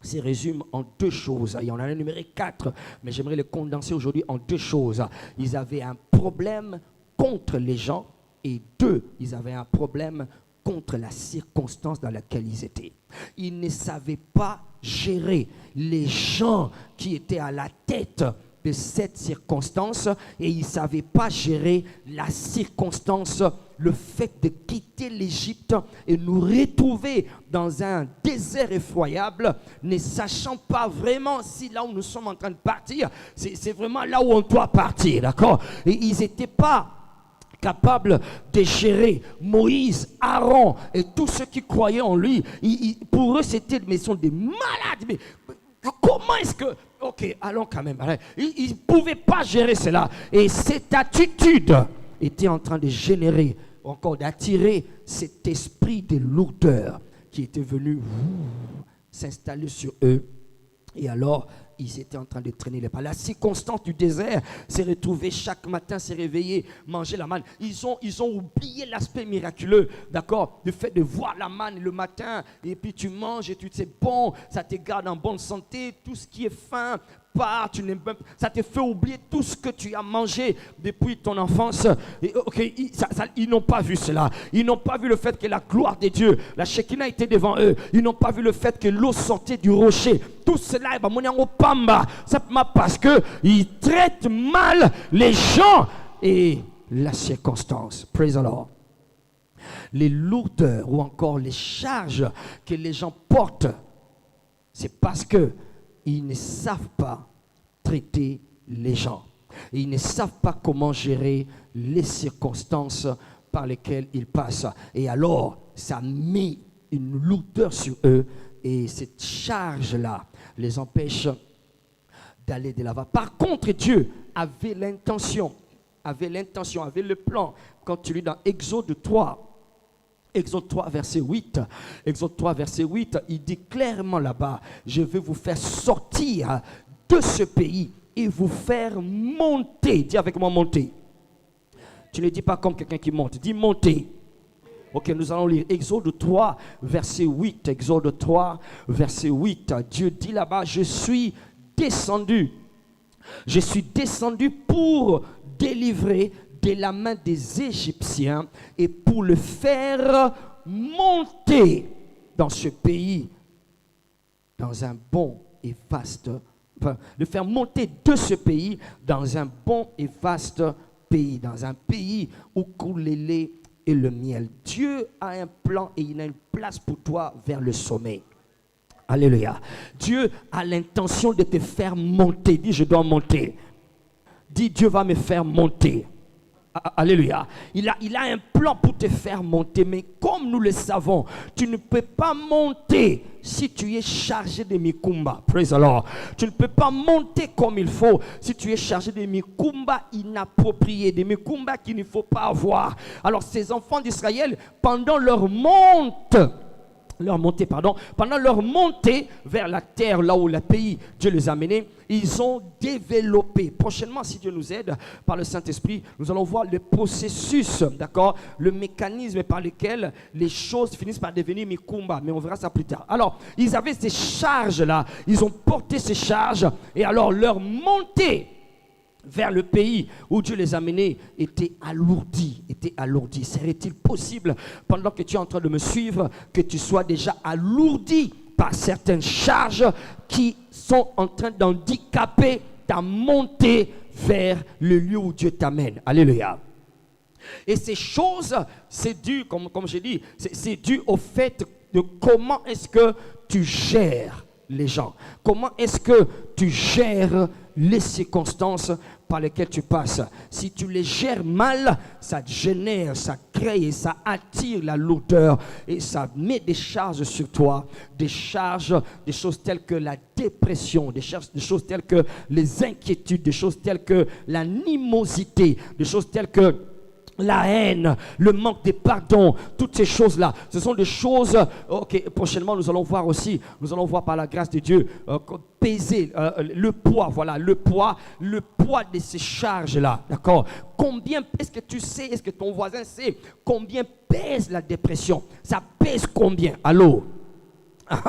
B: se résument en deux choses. Et on en a énuméré 4, mais j'aimerais les condenser aujourd'hui en 2 choses. Ils avaient un problème contre les gens. Et 2, ils avaient un problème contre la circonstance dans laquelle ils étaient. Ils ne savaient pas gérer les gens qui étaient à la tête de cette circonstance et ils ne savaient pas gérer la circonstance, le fait de quitter l'Égypte et nous retrouver dans un désert effroyable, ne sachant pas vraiment si là où nous sommes en train de partir, c'est vraiment là où on doit partir, d'accord? Et ils n'étaient pas capable de gérer Moïse, Aaron et tous ceux qui croyaient en lui. Pour eux, c'était mais ils sont des malades. Mais comment est-ce que... Ok, allons quand même. Ils ne pouvaient pas gérer cela. Et cette attitude était en train de générer, encore d'attirer cet esprit de lourdeur qui était venu s'installer sur eux. Et alors, ils étaient en train de traîner les pas. La circonstance du désert s'est retrouvée chaque matin, s'est réveillé, manger la manne. Ils ont oublié l'aspect miraculeux, d'accord? Le fait de voir la manne le matin, et puis tu manges et tu sais, bon, ça te garde en bonne santé, tout ce qui est faim part, ça te fait oublier tout ce que tu as mangé depuis ton enfance. Et, ils n'ont pas vu cela. Ils n'ont pas vu le fait que la gloire de Dieu, la Shekinah était devant eux. Ils n'ont pas vu le fait que l'eau sortait du rocher. Tout cela, simplement parce qu'ils traitent mal les gens et la circonstance. Praise the Lord. Les lourdeurs ou encore les charges que les gens portent, c'est parce que ils ne savent pas traiter les gens. Et ils ne savent pas comment gérer les circonstances par lesquelles ils passent. Et alors, ça met une lourdeur sur eux. Et cette charge-là les empêche d'aller de l'avant. Par contre, Dieu avait l'intention avait l'intention, avait le plan. Quand tu lis dans Exode 3, Exode 3, verset 8. Exode 3, verset 8, il dit clairement là-bas, je vais vous faire sortir de ce pays et vous faire monter. Dis avec moi, monter. Tu ne dis pas comme quelqu'un qui monte, dis monter. Ok, nous allons lire Exode 3, verset 8. Exode 3, verset 8. Dieu dit là-bas, je suis descendu. Je suis descendu pour délivrer de la main des Égyptiens et pour le faire monter dans ce pays dans un bon et vaste, enfin, le faire monter de ce pays dans un bon et vaste pays, dans un pays où coule le lait et le miel. Dieu a un plan et il a une place pour toi vers le sommet. Alléluia. Dieu a l'intention de te faire monter. Dis, je dois monter. Dis, Dieu va me faire monter. Alléluia. Il a un plan pour te faire monter, mais comme nous le savons, tu ne peux pas monter si tu es chargé de mikumba. Praise the Lord. Tu ne peux pas monter comme il faut si tu es chargé de mikumba inappropriés, de mikumba qu'il ne faut pas avoir. Alors ces enfants d'Israël, pendant leur montée vers la terre, là où le pays, Dieu les a menés, ils ont développé. Prochainement, si Dieu nous aide, par le Saint-Esprit, nous allons voir le processus, d'accord, le mécanisme par lequel les choses finissent par devenir mikumba, mais on verra ça plus tard. Alors, ils avaient ces charges-là, ils ont porté ces charges, et alors leur montée vers le pays où Dieu les a menés était alourdi. Serait-il possible, pendant que tu es en train de me suivre, que tu sois déjà alourdi par certaines charges qui sont en train d'handicaper ta montée vers le lieu où Dieu t'amène? Alléluia. Et ces choses, c'est dû, comme j'ai dit, c'est dû au fait de comment est-ce que tu gères les gens. Comment est-ce que tu gères les circonstances par lesquelles tu passes? Si tu les gères mal, ça te génère, ça crée et ça attire la lourdeur et ça met des charges sur toi, des charges, des choses telles que la dépression, des choses telles que les inquiétudes, des choses telles que l'animosité, des choses telles que la haine, le manque de pardon, toutes ces choses-là, ce sont des choses, ok, prochainement nous allons voir aussi, nous allons voir par la grâce de Dieu, peser le poids, voilà, le poids de ces charges-là, d'accord? Combien, est-ce que tu sais, est-ce que ton voisin sait combien pèse la dépression? Ça pèse combien? Allô?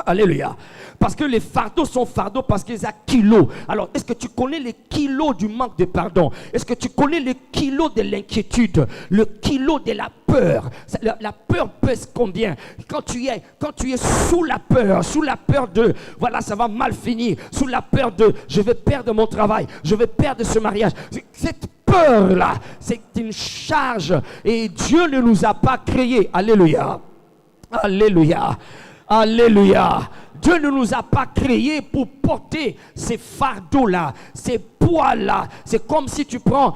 B: Alléluia. Parce que les fardeaux sont fardeaux parce qu'ils ont kilos. Alors, est-ce que tu connais les kilos du manque de pardon? Est-ce que tu connais le kilo de l'inquiétude? Le kilo de la peur? La peur pèse combien? Quand tu es sous la peur de, voilà, ça va mal finir. Sous la peur de, je vais perdre mon travail, je vais perdre ce mariage. Cette peur-là, c'est une charge. Et Dieu ne nous a pas créés. Alléluia. Alléluia. Alléluia. Dieu ne nous a pas créés pour porter ces fardeaux-là, ces poids-là. C'est comme si tu prends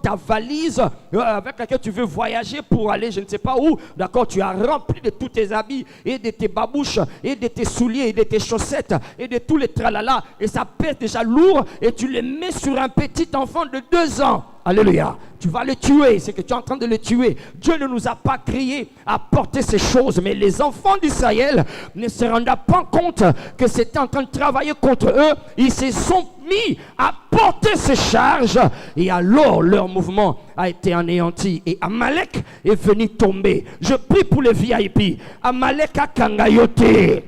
B: ta valise avec laquelle tu veux voyager pour aller je ne sais pas où. D'accord, tu as rempli de tous tes habits et de tes babouches et de tes souliers et de tes chaussettes et de tous les tralala. Et ça pèse déjà lourd et tu les mets sur un petit enfant de 2 ans. Alléluia. Tu vas le tuer, c'est que tu es en train de le tuer. Dieu ne nous a pas créés à porter ces choses, mais les enfants d'Israël ne se rendent pas compte que c'était en train de travailler contre eux. Ils se sont mis à porter ces charges et alors leur mouvement a été anéanti et Amalek est venu tomber. Je prie pour les VIP. Amalek a kangayoté.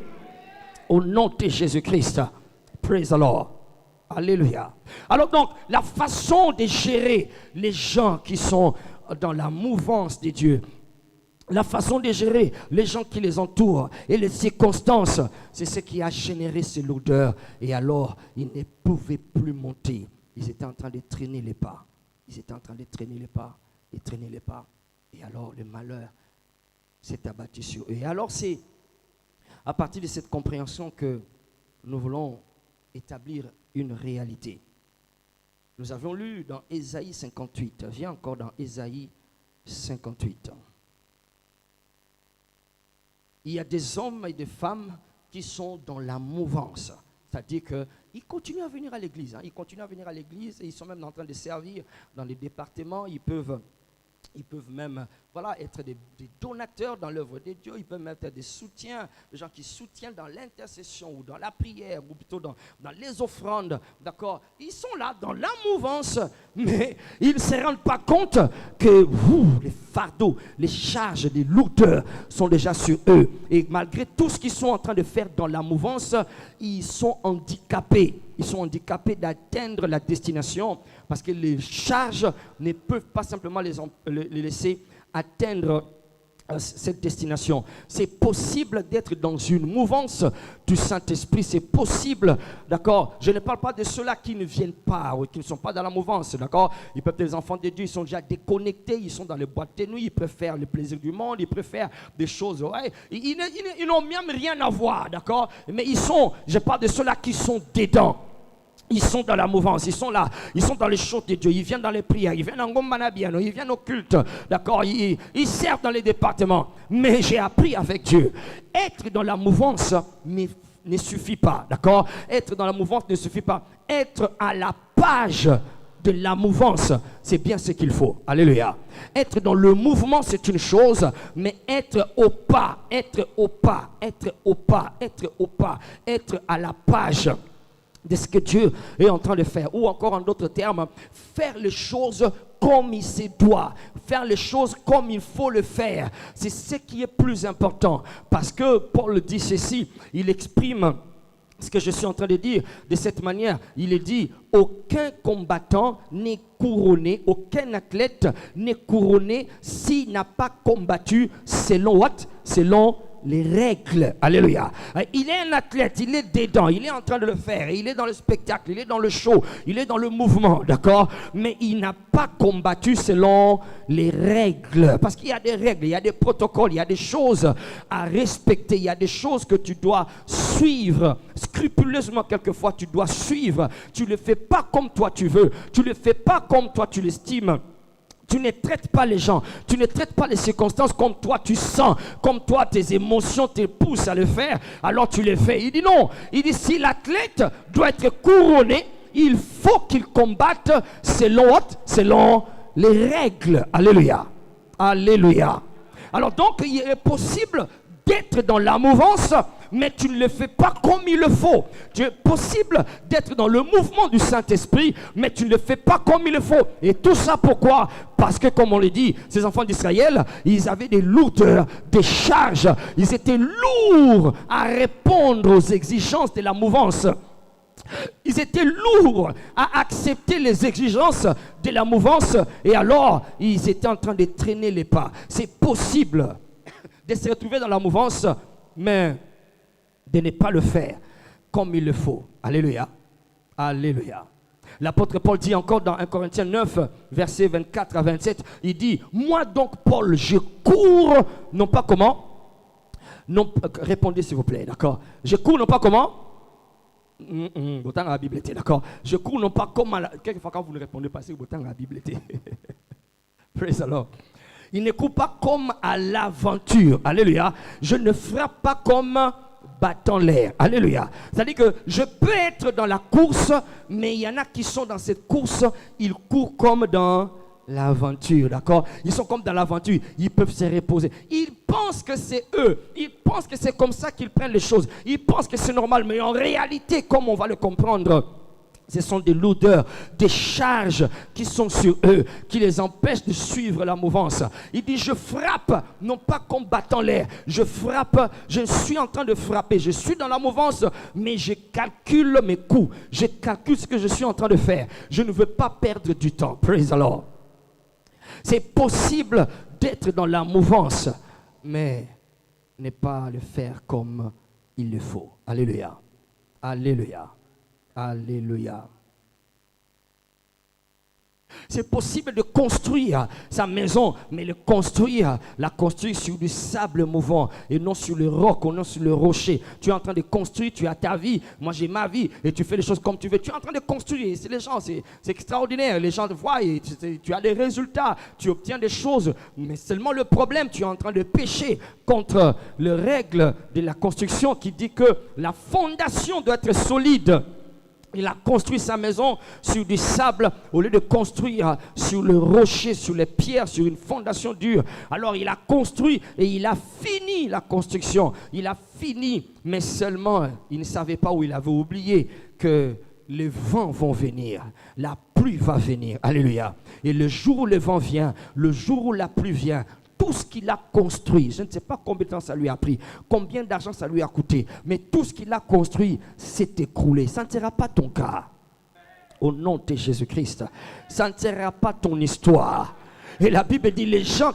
B: Au nom de Jésus-Christ. Praise the Lord. Alléluia. Alors donc, la façon de gérer les gens qui sont dans la mouvance de Dieu, la façon de gérer les gens qui les entourent et les circonstances, c'est ce qui a généré ces lourdeurs. Et alors, ils ne pouvaient plus monter. Ils étaient en train de traîner les pas. Et alors, le malheur s'est abattu sur eux. Et alors, c'est à partir de cette compréhension que nous voulons établir une réalité. Nous avions lu dans Ésaïe 58. Viens encore dans Ésaïe 58. Il y a des hommes et des femmes qui sont dans la mouvance. C'est-à-dire ils continuent à venir à l'église. Ils continuent à venir à l'église et ils sont même en train de servir dans les départements. Ils peuvent même être des donateurs dans l'œuvre de Dieu. Ils peuvent même être des soutiens, des gens qui soutiennent dans l'intercession ou dans la prière ou plutôt dans les offrandes. D'accord? Ils sont là dans la mouvance, mais ils ne se rendent pas compte que les fardeaux, les charges, les lourdeurs sont déjà sur eux. Et malgré tout ce qu'ils sont en train de faire dans la mouvance, ils sont handicapés. Ils sont handicapés d'atteindre la destination parce que les charges ne peuvent pas simplement les laisser atteindre cette destination. C'est possible d'être dans une mouvance du Saint-Esprit, c'est possible, d'accord? Je ne parle pas de ceux-là qui ne viennent pas ou qui ne sont pas dans la mouvance, d'accord? Ils peuvent être des enfants de Dieu, ils sont déjà déconnectés, ils sont dans les boîtes de nuit, ils préfèrent le plaisir du monde, ils préfèrent des choses, ouais. Ils n'ont même rien à voir, d'accord? Mais je parle de ceux-là qui sont dedans. Ils sont dans la mouvance, ils sont là, ils sont dans les choses de Dieu, ils viennent dans les prières, ils viennent en Gombanabiano, ils viennent au culte, d'accord, ils servent dans les départements. Mais j'ai appris avec Dieu, être dans la mouvance ne suffit pas, d'accord? Être dans la mouvance ne suffit pas. Être à la page de la mouvance, c'est bien ce qu'il faut. Alléluia. Être dans le mouvement, c'est une chose, mais être au pas, être à la page de ce que Dieu est en train de faire, ou encore en d'autres termes, faire les choses comme il se doit, faire les choses comme il faut le faire. C'est ce qui est plus important, parce que Paul dit ceci, il exprime ce que je suis en train de dire de cette manière. Il est dit, aucun combattant n'est couronné, aucun athlète n'est couronné s'il n'a pas combattu selon what? Selon les règles. Alléluia. Il est un athlète, il est dedans, il est en train de le faire, il est dans le spectacle, il est dans le show, il est dans le mouvement, d'accord? Mais il n'a pas combattu selon les règles. Parce qu'il y a des règles, il y a des protocoles, il y a des choses à respecter, il y a des choses que tu dois suivre. Scrupuleusement, quelquefois, tu dois suivre. Tu ne le fais pas comme toi tu veux, tu ne le fais pas comme toi tu l'estimes. Tu ne traites pas les gens, tu ne traites pas les circonstances comme toi tu sens, comme toi tes émotions te poussent à le faire, alors tu le fais. Il dit non, il dit si l'athlète doit être couronné, il faut qu'il combatte selon les règles. Alléluia. Alléluia. Alors donc il est possible d'être dans la mouvance, mais tu ne le fais pas comme il le faut. Tu es possible d'être dans le mouvement du Saint-Esprit, mais tu ne le fais pas comme il le faut. Et tout ça pourquoi? Parce que comme on le dit, ces enfants d'Israël, ils avaient des lourdeurs, des charges. Ils étaient lourds à répondre aux exigences de la mouvance. Ils étaient lourds à accepter les exigences de la mouvance. Et alors, ils étaient en train de traîner les pas. C'est possible de se retrouver dans la mouvance, mais de ne pas le faire comme il le faut. Alléluia. Alléluia. L'apôtre Paul dit encore dans 1 Corinthiens 9, versets 24 à 27, il dit, moi donc Paul, je cours, non pas comment? Non, répondez s'il vous plaît, d'accord? Je cours non pas comment? Autant la Bible était, d'accord? Je cours non pas comme quelquefois quand vous ne répondez pas, c'est autant la Bible était. Praise the Lord. Il ne court pas comme à l'aventure. Alléluia. Je ne frappe pas comme battant l'air. Alléluia. C'est-à-dire que je peux être dans la course, mais il y en a qui sont dans cette course, ils courent comme dans l'aventure. D'accord? Ils sont comme dans l'aventure. Ils peuvent se reposer. Ils pensent que c'est eux. Ils pensent que c'est comme ça qu'ils prennent les choses. Ils pensent que c'est normal. Mais en réalité, comme on va le comprendre, ce sont des lourdeurs, des charges qui sont sur eux, qui les empêchent de suivre la mouvance. Il dit, je frappe, non pas comme battant l'air. Je frappe, je suis en train de frapper. Je suis dans la mouvance, mais je calcule mes coups. Je calcule ce que je suis en train de faire. Je ne veux pas perdre du temps. Praise the Lord. C'est possible d'être dans la mouvance, mais ne pas le faire comme il le faut. Alléluia. Alléluia. Alléluia. C'est possible de construire sa maison, mais la construire sur du sable mouvant et non sur le roc ou non sur le rocher. Tu es en train de construire, tu as ta vie, moi j'ai ma vie et tu fais les choses comme tu veux. Tu es en train de construire, c'est les gens, c'est extraordinaire. Les gens te voient et tu as des résultats, tu obtiens des choses, mais seulement le problème, tu es en train de pécher contre les règles de la construction qui dit que la fondation doit être solide. Il a construit sa maison sur du sable au lieu de construire sur le rocher, sur les pierres, sur une fondation dure. Alors il a construit et il a fini la construction. Il a fini, mais seulement il ne savait pas, où il avait oublié que les vents vont venir, la pluie va venir. Alléluia. Et le jour où le vent vient, le jour où la pluie vient, tout ce qu'il a construit, je ne sais pas combien de temps ça lui a pris, combien d'argent ça lui a coûté, mais tout ce qu'il a construit s'est écroulé. Ça ne sera pas ton cas. Au nom de Jésus-Christ, ça ne sera pas ton histoire. Et la Bible dit, les gens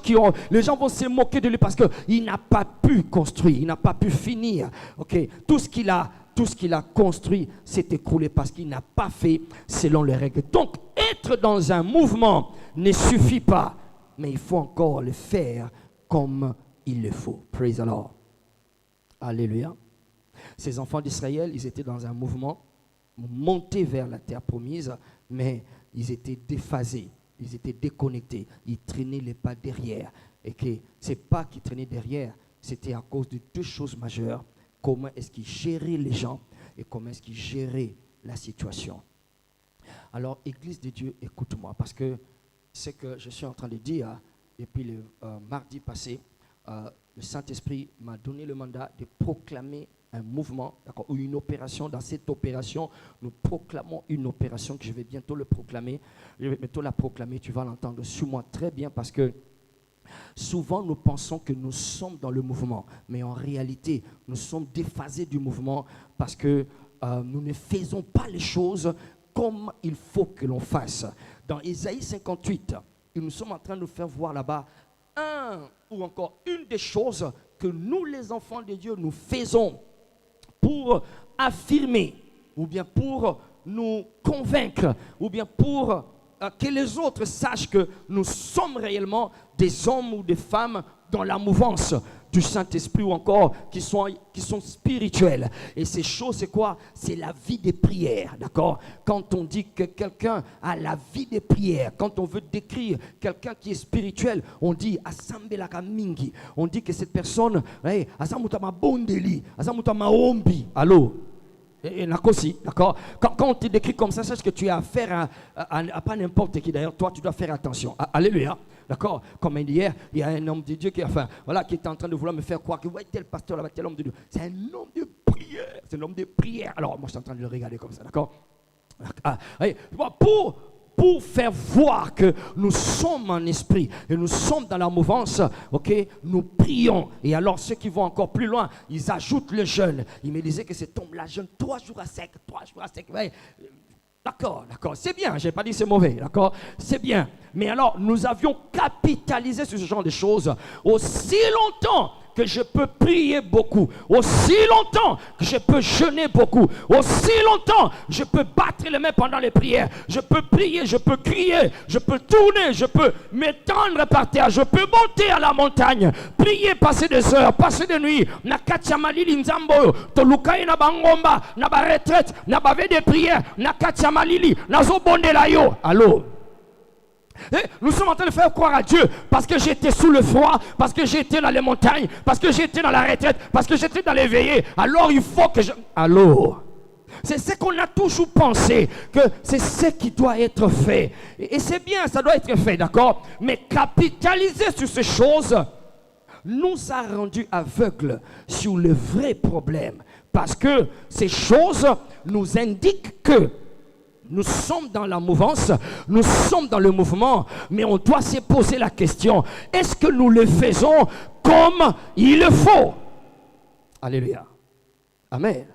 B: vont se moquer de lui parce qu'il n'a pas pu construire, il n'a pas pu finir. Okay? Tout ce qu'il a construit s'est écroulé parce qu'il n'a pas fait selon les règles. Donc, être dans un mouvement ne suffit pas, mais il faut encore le faire comme il le faut. Praise the Lord. Alléluia. Ces enfants d'Israël, ils étaient dans un mouvement, montés vers la terre promise, mais ils étaient déphasés, ils étaient déconnectés, ils traînaient les pas derrière. Et que ces pas qui traînaient derrière, c'était à cause de deux choses majeures. Comment est-ce qu'ils géraient les gens et comment est-ce qu'ils géraient la situation. Alors, Église de Dieu, écoute-moi, parce que ce que je suis en train de dire, depuis le mardi passé, le Saint-Esprit m'a donné le mandat de proclamer un mouvement, ou une opération. Dans cette opération, nous proclamons une opération que je vais bientôt le proclamer. Je vais bientôt la proclamer, tu vas l'entendre sur moi très bien, parce que souvent nous pensons que nous sommes dans le mouvement, mais en réalité, nous sommes déphasés du mouvement parce que nous ne faisons pas les choses comme il faut que l'on fasse. Dans Ésaïe 58, nous sommes en train de nous faire voir là-bas une des choses que nous, les enfants de Dieu, nous faisons pour affirmer, ou bien pour nous convaincre, ou bien pour que les autres sachent que nous sommes réellement des hommes ou des femmes dans la mouvance du Saint-Esprit, ou encore qui sont spirituels. Et ces choses, c'est quoi? C'est la vie des prières, d'accord? Quand on dit que quelqu'un a la vie des prières, quand on veut décrire quelqu'un qui est spirituel, on dit Asambelaka Mingi. On dit que cette personne, Asamutama Bondeli, Asamutama Ombi. Allô? Et d'accord? Quand on te décrit comme ça, sache que tu as affaire à pas n'importe qui. D'ailleurs, toi, tu dois faire attention. Alléluia. D'accord? Comme hier, il y a un homme de Dieu qui est en train de vouloir me faire croire que tel pasteur là-bas, tel homme de Dieu. C'est un homme de prière. C'est un homme de prière. Alors, moi, je suis en train de le regarder comme ça. D'accord? Pour faire voir que nous sommes en esprit et nous sommes dans la mouvance, ok, nous prions. Et alors ceux qui vont encore plus loin, ils ajoutent le jeûne. Ils me disaient que cet homme-là jeûne 3 jours à sec, 3 jours à sec. Ouais. D'accord, c'est bien, je n'ai pas dit c'est mauvais, d'accord, c'est bien. Mais alors, nous avions capitalisé sur ce genre de choses aussi longtemps que je peux prier beaucoup, aussi longtemps que je peux jeûner beaucoup, aussi longtemps que je peux battre les mains pendant les prières, je peux prier, je peux crier, je peux tourner, je peux m'étendre par terre, je peux monter à la montagne, prier, passer des heures, passer des nuits, na katiamalili nzambo, tolukai na bangomba, na ba retraite, na ba de prière, na katiamalili, na zobondela yo. Allô? Et nous sommes en train de faire croire à Dieu parce que j'étais sous le froid, parce que j'étais dans les montagnes, parce que j'étais dans la retraite, parce que j'étais dans les veillées. Alors il faut que je... Allô? C'est ce qu'on a toujours pensé, que c'est ce qui doit être fait. Et c'est bien, ça doit être fait, d'accord? Mais capitaliser sur ces choses nous a rendus aveugles sur le vrai problème. Parce que ces choses nous indiquent que nous sommes dans la mouvance, nous sommes dans le mouvement, mais on doit se poser la question, est-ce que nous le faisons comme il le faut? Alléluia. Amen.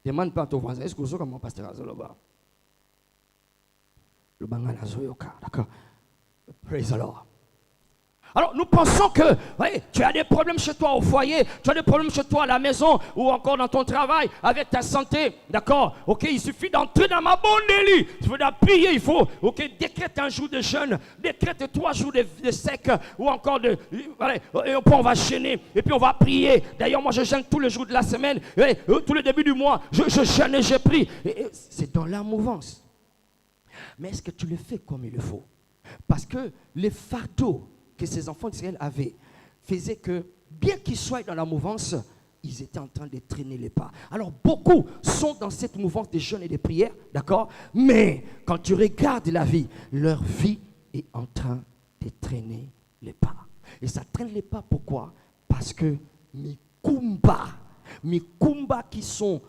B: Demande pas à ton voisin, est-ce que vous êtes comme mon pasteur Azoloba? Le bangan Azoyoka, d'accord? Praise the Lord. Alors nous pensons que tu as des problèmes chez toi au foyer, tu as des problèmes chez toi à la maison ou encore dans ton travail, avec ta santé, d'accord? Ok, il suffit d'entrer dans ma bonne lit, il faut prier, il faut, ok, décrète un jour de jeûne, décrète 3 jours de sec ou encore et puis on va jeûner et puis on va prier. D'ailleurs moi je jeûne tous les jours de la semaine, tous les débuts du mois, je jeûne et je prie. C'est dans la mouvance. Mais est-ce que tu le fais comme il le faut? Parce que les fardeaux que ces enfants d'Israël avaient faisait que, bien qu'ils soient dans la mouvance, ils étaient en train de traîner les pas. Alors beaucoup sont dans cette mouvance des jeûnes et des prières, d'accord? Mais quand tu regardes la vie, leur vie est en train de traîner les pas. Et ça traîne les pas, pourquoi? Parce que mes kumbas qui sont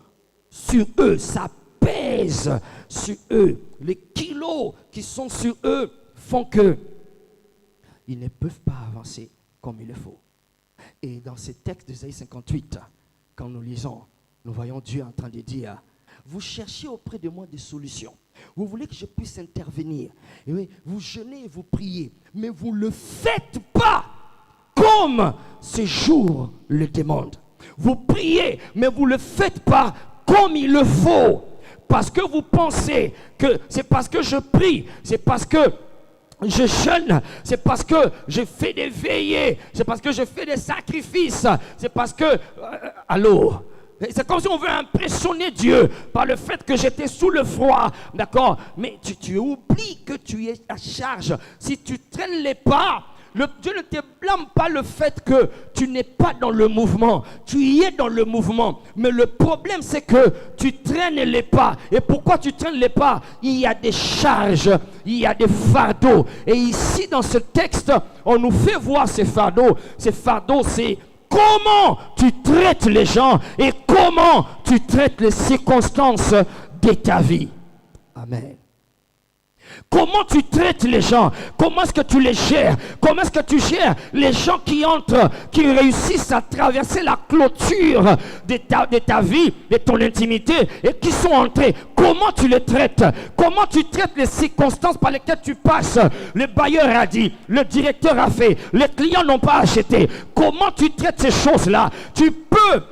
B: sur eux, ça pèse sur eux. Les kilos qui sont sur eux font que ils ne peuvent pas avancer comme il le faut. Et dans ces textes d'Ésaïe 58, quand nous lisons, nous voyons Dieu en train de dire, vous cherchez auprès de moi des solutions. Vous voulez que je puisse intervenir. Et oui, vous jeûnez et vous priez, mais vous ne le faites pas comme ce jour le demande. Vous priez, mais vous ne le faites pas comme il le faut. Parce que vous pensez que c'est parce que je prie, c'est parce que je jeûne, c'est parce que je fais des veillées, c'est parce que je fais des sacrifices, c'est parce que... allô? C'est comme si on veut impressionner Dieu par le fait que j'étais sous le froid, d'accord? Mais tu oublies que tu es à charge. Si tu traînes les pas, Dieu ne te blâme pas le fait que tu n'es pas dans le mouvement. Tu y es dans le mouvement. Mais le problème, c'est que tu traînes les pas. Et pourquoi tu traînes les pas? Il y a des charges, il y a des fardeaux. Et ici, dans ce texte, on nous fait voir ces fardeaux. Ces fardeaux, c'est comment tu traites les gens et comment tu traites les circonstances de ta vie. Amen. Comment tu traites les gens? Comment est-ce que tu les gères? Comment est-ce que tu gères les gens qui entrent, qui réussissent à traverser la clôture de ta vie, de ton intimité et qui sont entrés? Comment tu les traites? Comment tu traites les circonstances par lesquelles tu passes? Le bailleur a dit, le directeur a fait, les clients n'ont pas acheté. Comment tu traites ces choses-là? Tu peux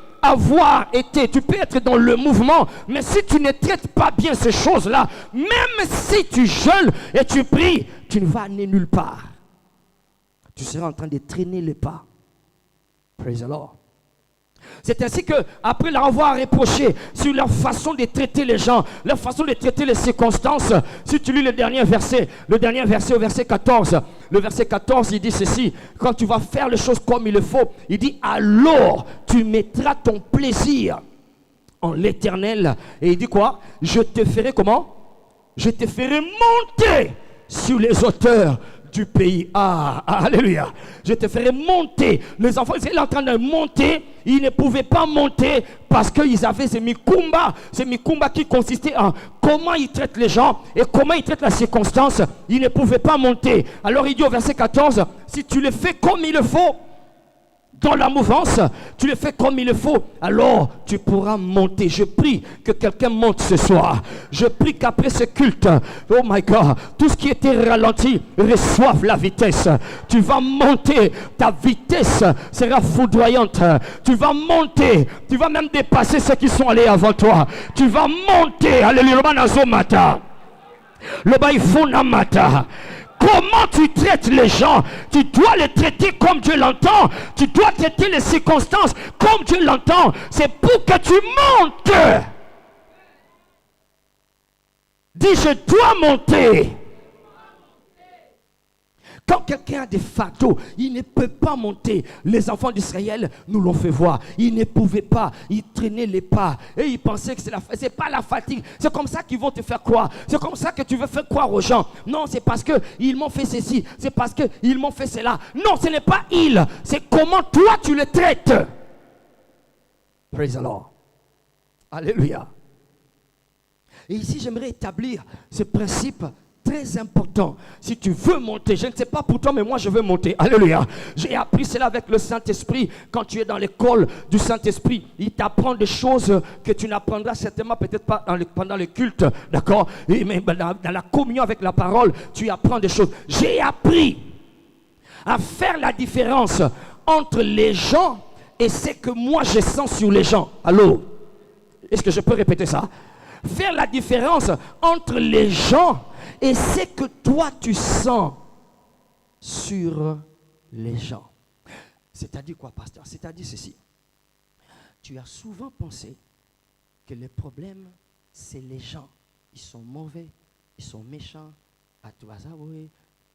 B: tu peux être dans le mouvement, mais si tu ne traites pas bien ces choses-là, même si tu jeûnes et tu pries, tu ne vas aller nulle part. Tu seras en train de traîner les pas. Praise the Lord. C'est ainsi que, après leur avoir reproché sur leur façon de traiter les gens, leur façon de traiter les circonstances, si tu lis le dernier verset au verset 14, le verset 14, il dit ceci, quand tu vas faire les choses comme il le faut, il dit, alors tu mettras ton plaisir en l'Éternel. Et il dit quoi? Je te ferai comment? Je te ferai monter sur les hauteurs du pays. Ah, alléluia. Je te ferai monter. Les enfants, ils étaient en train de monter. Ils ne pouvaient pas monter parce qu'ils avaient ces mikumba qui consistaient en comment ils traitent les gens et comment ils traitent la circonstance. Ils ne pouvaient pas monter. Alors il dit au verset 14, si tu le fais comme il le faut, dans la mouvance, tu le fais comme il le faut, alors tu pourras monter. Je prie que quelqu'un monte ce soir. Je prie qu'après ce culte, oh my God, tout ce qui était ralenti reçoive la vitesse. Tu vas monter, ta vitesse sera foudroyante. Tu vas monter, tu vas même dépasser ceux qui sont allés avant toi. Tu vas monter, alléluia, le baïfonamata. Comment tu traites les gens? Tu dois les traiter comme Dieu l'entend. Tu dois traiter les circonstances comme Dieu l'entend. C'est pour que tu montes. Dis, je dois monter. Quand quelqu'un a des fardeaux, il ne peut pas monter. Les enfants d'Israël nous l'ont fait voir. Ils ne pouvaient pas. Ils traînaient les pas. Et ils pensaient que c'est pas la fatigue. C'est comme ça qu'ils vont te faire croire. C'est comme ça que tu veux faire croire aux gens. Non, c'est parce qu'ils m'ont fait ceci. C'est parce qu'ils m'ont fait cela. Non, ce n'est pas ils. C'est comment toi tu les traites. Praise the Lord. Alléluia. Et ici, j'aimerais établir ce principe très important. Si tu veux monter, je ne sais pas pour toi, mais moi je veux monter. Alléluia. J'ai appris cela avec le Saint-Esprit. Quand tu es dans l'école du Saint-Esprit, il t'apprend des choses que tu n'apprendras certainement peut-être pas pendant le culte, d'accord? Mais dans la communion avec la parole, tu apprends des choses. J'ai appris à faire la différence entre les gens et ce que moi je sens sur les gens. Allô? Est-ce que je peux répéter ça? Faire la différence entre les gens et ce que toi tu sens sur les gens. C'est-à-dire quoi, pasteur? C'est-à-dire ceci. Tu as souvent pensé que le problème, c'est les gens. Ils sont mauvais, ils sont méchants.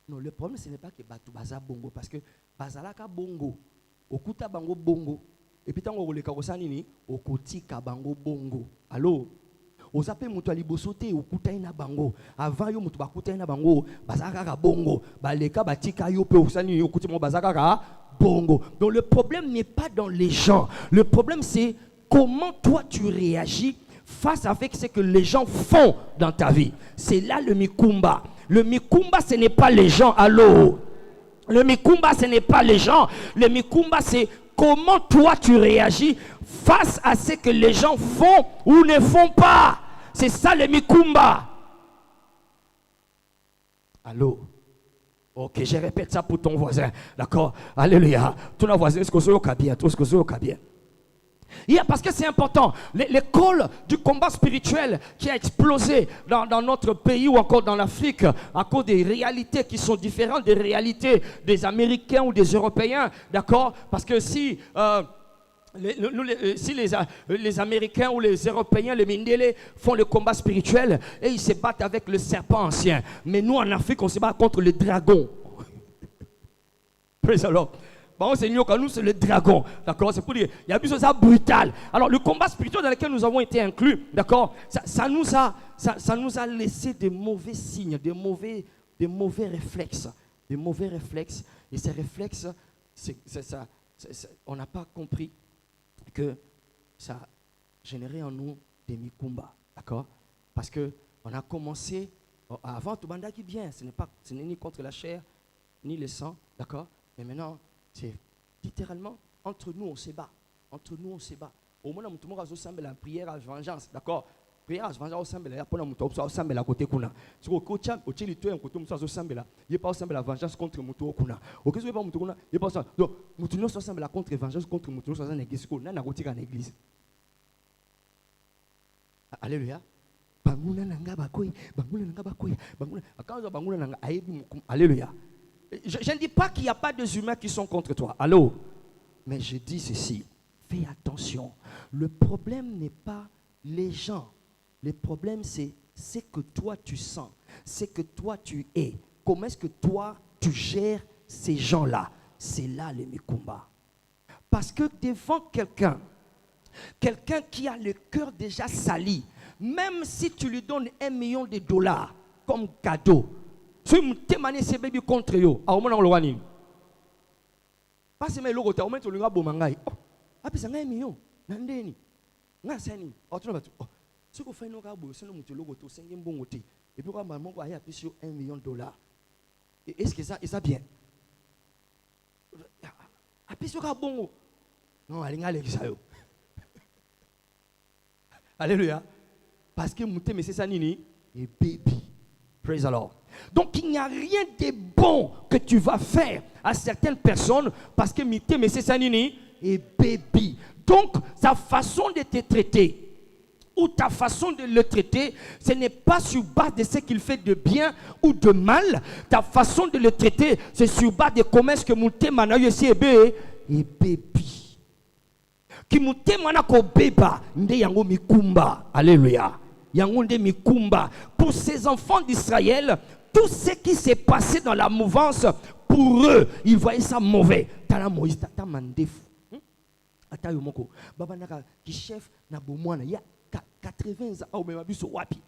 B: Non, le problème, ce n'est pas que Batubaza bongo, parce que Bazalaka bongo, Okuta bango bongo, Et puis, tant qu'on le carosani, au côté kabango bongo. Allô? Aux appels mutu alibosote okutai na bango avant yo mutu bakutai na bango bazaka ka bongo baleka batika yo pe osani yo kuti mo bazaka ka bongo. Donc le problème n'est pas dans les gens, le problème c'est comment toi tu réagis face avec ce que les gens font dans ta vie. C'est là le mikumba. Le mikumba ce n'est pas les gens. Allô? Le mikumba ce n'est pas les gens, le mikumba c'est comment toi tu réagis face à ce que les gens font ou ne font pas. C'est ça le mikumba. Allô? Ok, je répète ça pour ton voisin. D'accord? Alléluia. Ton voisin, est-ce que c'est au bien? Tout ce que c'est au bien. Parce que c'est important. L'école du combat spirituel qui a explosé dans notre pays ou encore dans l'Afrique à cause des réalités qui sont différentes des réalités des Américains ou des Européens. D'accord? Parce que si les Américains ou les Européens, les Mindele, font le combat spirituel et ils se battent avec le serpent ancien. Mais nous en Afrique, on se bat contre le dragon. Praise the Lord. Bon, Seigneur, nous, c'est le dragon. D'accord? C'est pour dire, il y a plus de ça brutal. Alors, le combat spirituel dans lequel nous avons été inclus, d'accord? Ça nous a laissé des mauvais signes, des mauvais réflexes. Des mauvais réflexes. Et ces réflexes, on n'a pas compris que ça générait en nous des mikumba. D'accord? Parce qu'on a commencé, avant, tout banda qui vient, ce n'est ni contre la chair, ni le sang. D'accord? Mais maintenant, c'est littéralement, entre nous, on se bat. Entre nous, on se bat. Au moins, nous avons la prière à vengeance. D'accord? Prière à vengeance, il y a un côté kuna. Si vous avez un côté kuna, il n'y a pas la vengeance contre mutu kuna. Ok, si vous avez kuna, il n'y a pas ça. Donc, mutu no soixante la contre vengeance contre mutu no soixante l'église. Qu'on a na côté en église. Alléluia. Banguna nanga bakoi, banguna nanga bakoi, banguna. Quand banguna nanga ayebi. Alléluia. Je ne dis pas qu'il n'y a pas des humains qui sont contre toi. Allô? Mais je dis ceci. Fais attention. Le problème n'est pas les gens. Le problème, c'est ce que toi tu sens. Ce que toi tu es. Comment est-ce que toi tu gères ces gens-là? C'est là le mikumba. Parce que devant quelqu'un qui a le cœur déjà sali, même si tu lui donnes $1 million comme cadeau, si tu mané ces bébés contre eux, à au moins on le voit. Pas seulement le côté, au moins tu le vois bomangai. Oh, après ça 1 million. Nandeni. Ngasani. Oh tu vas tu. Ce qu'on fait nous gabo, c'est nous tu le côté 5 bon côté. Et puis quand maman va aller sur $1 million. Est-ce que ça bien? Après ce bon. Non, allez aller ça yo. Alléluia. Parce que mouté mais c'est ça nini et baby. Praise the Lord. Donc il n'y a rien de bon que tu vas faire à certaines personnes parce que mité mais c'est ça nini et baby. Donc sa façon de te traiter ou ta façon de le traiter, ce n'est pas sur base de ce qu'il fait de bien ou de mal. Ta façon de le traiter, c'est sur base de comment est-ce que mouté mana yesi et baby. Qui mouté mana ko beba nde yango mikumba. Alléluia. Yango nde mikumba. Pour ces enfants d'Israël, tout ce qui s'est passé dans la mouvance, pour eux, ils voyaient ça mauvais. Tala Moïse, tata mandefu. Ata yomoko. Baba naka ki chef na bomwana ya 80 ans au même biso wapi.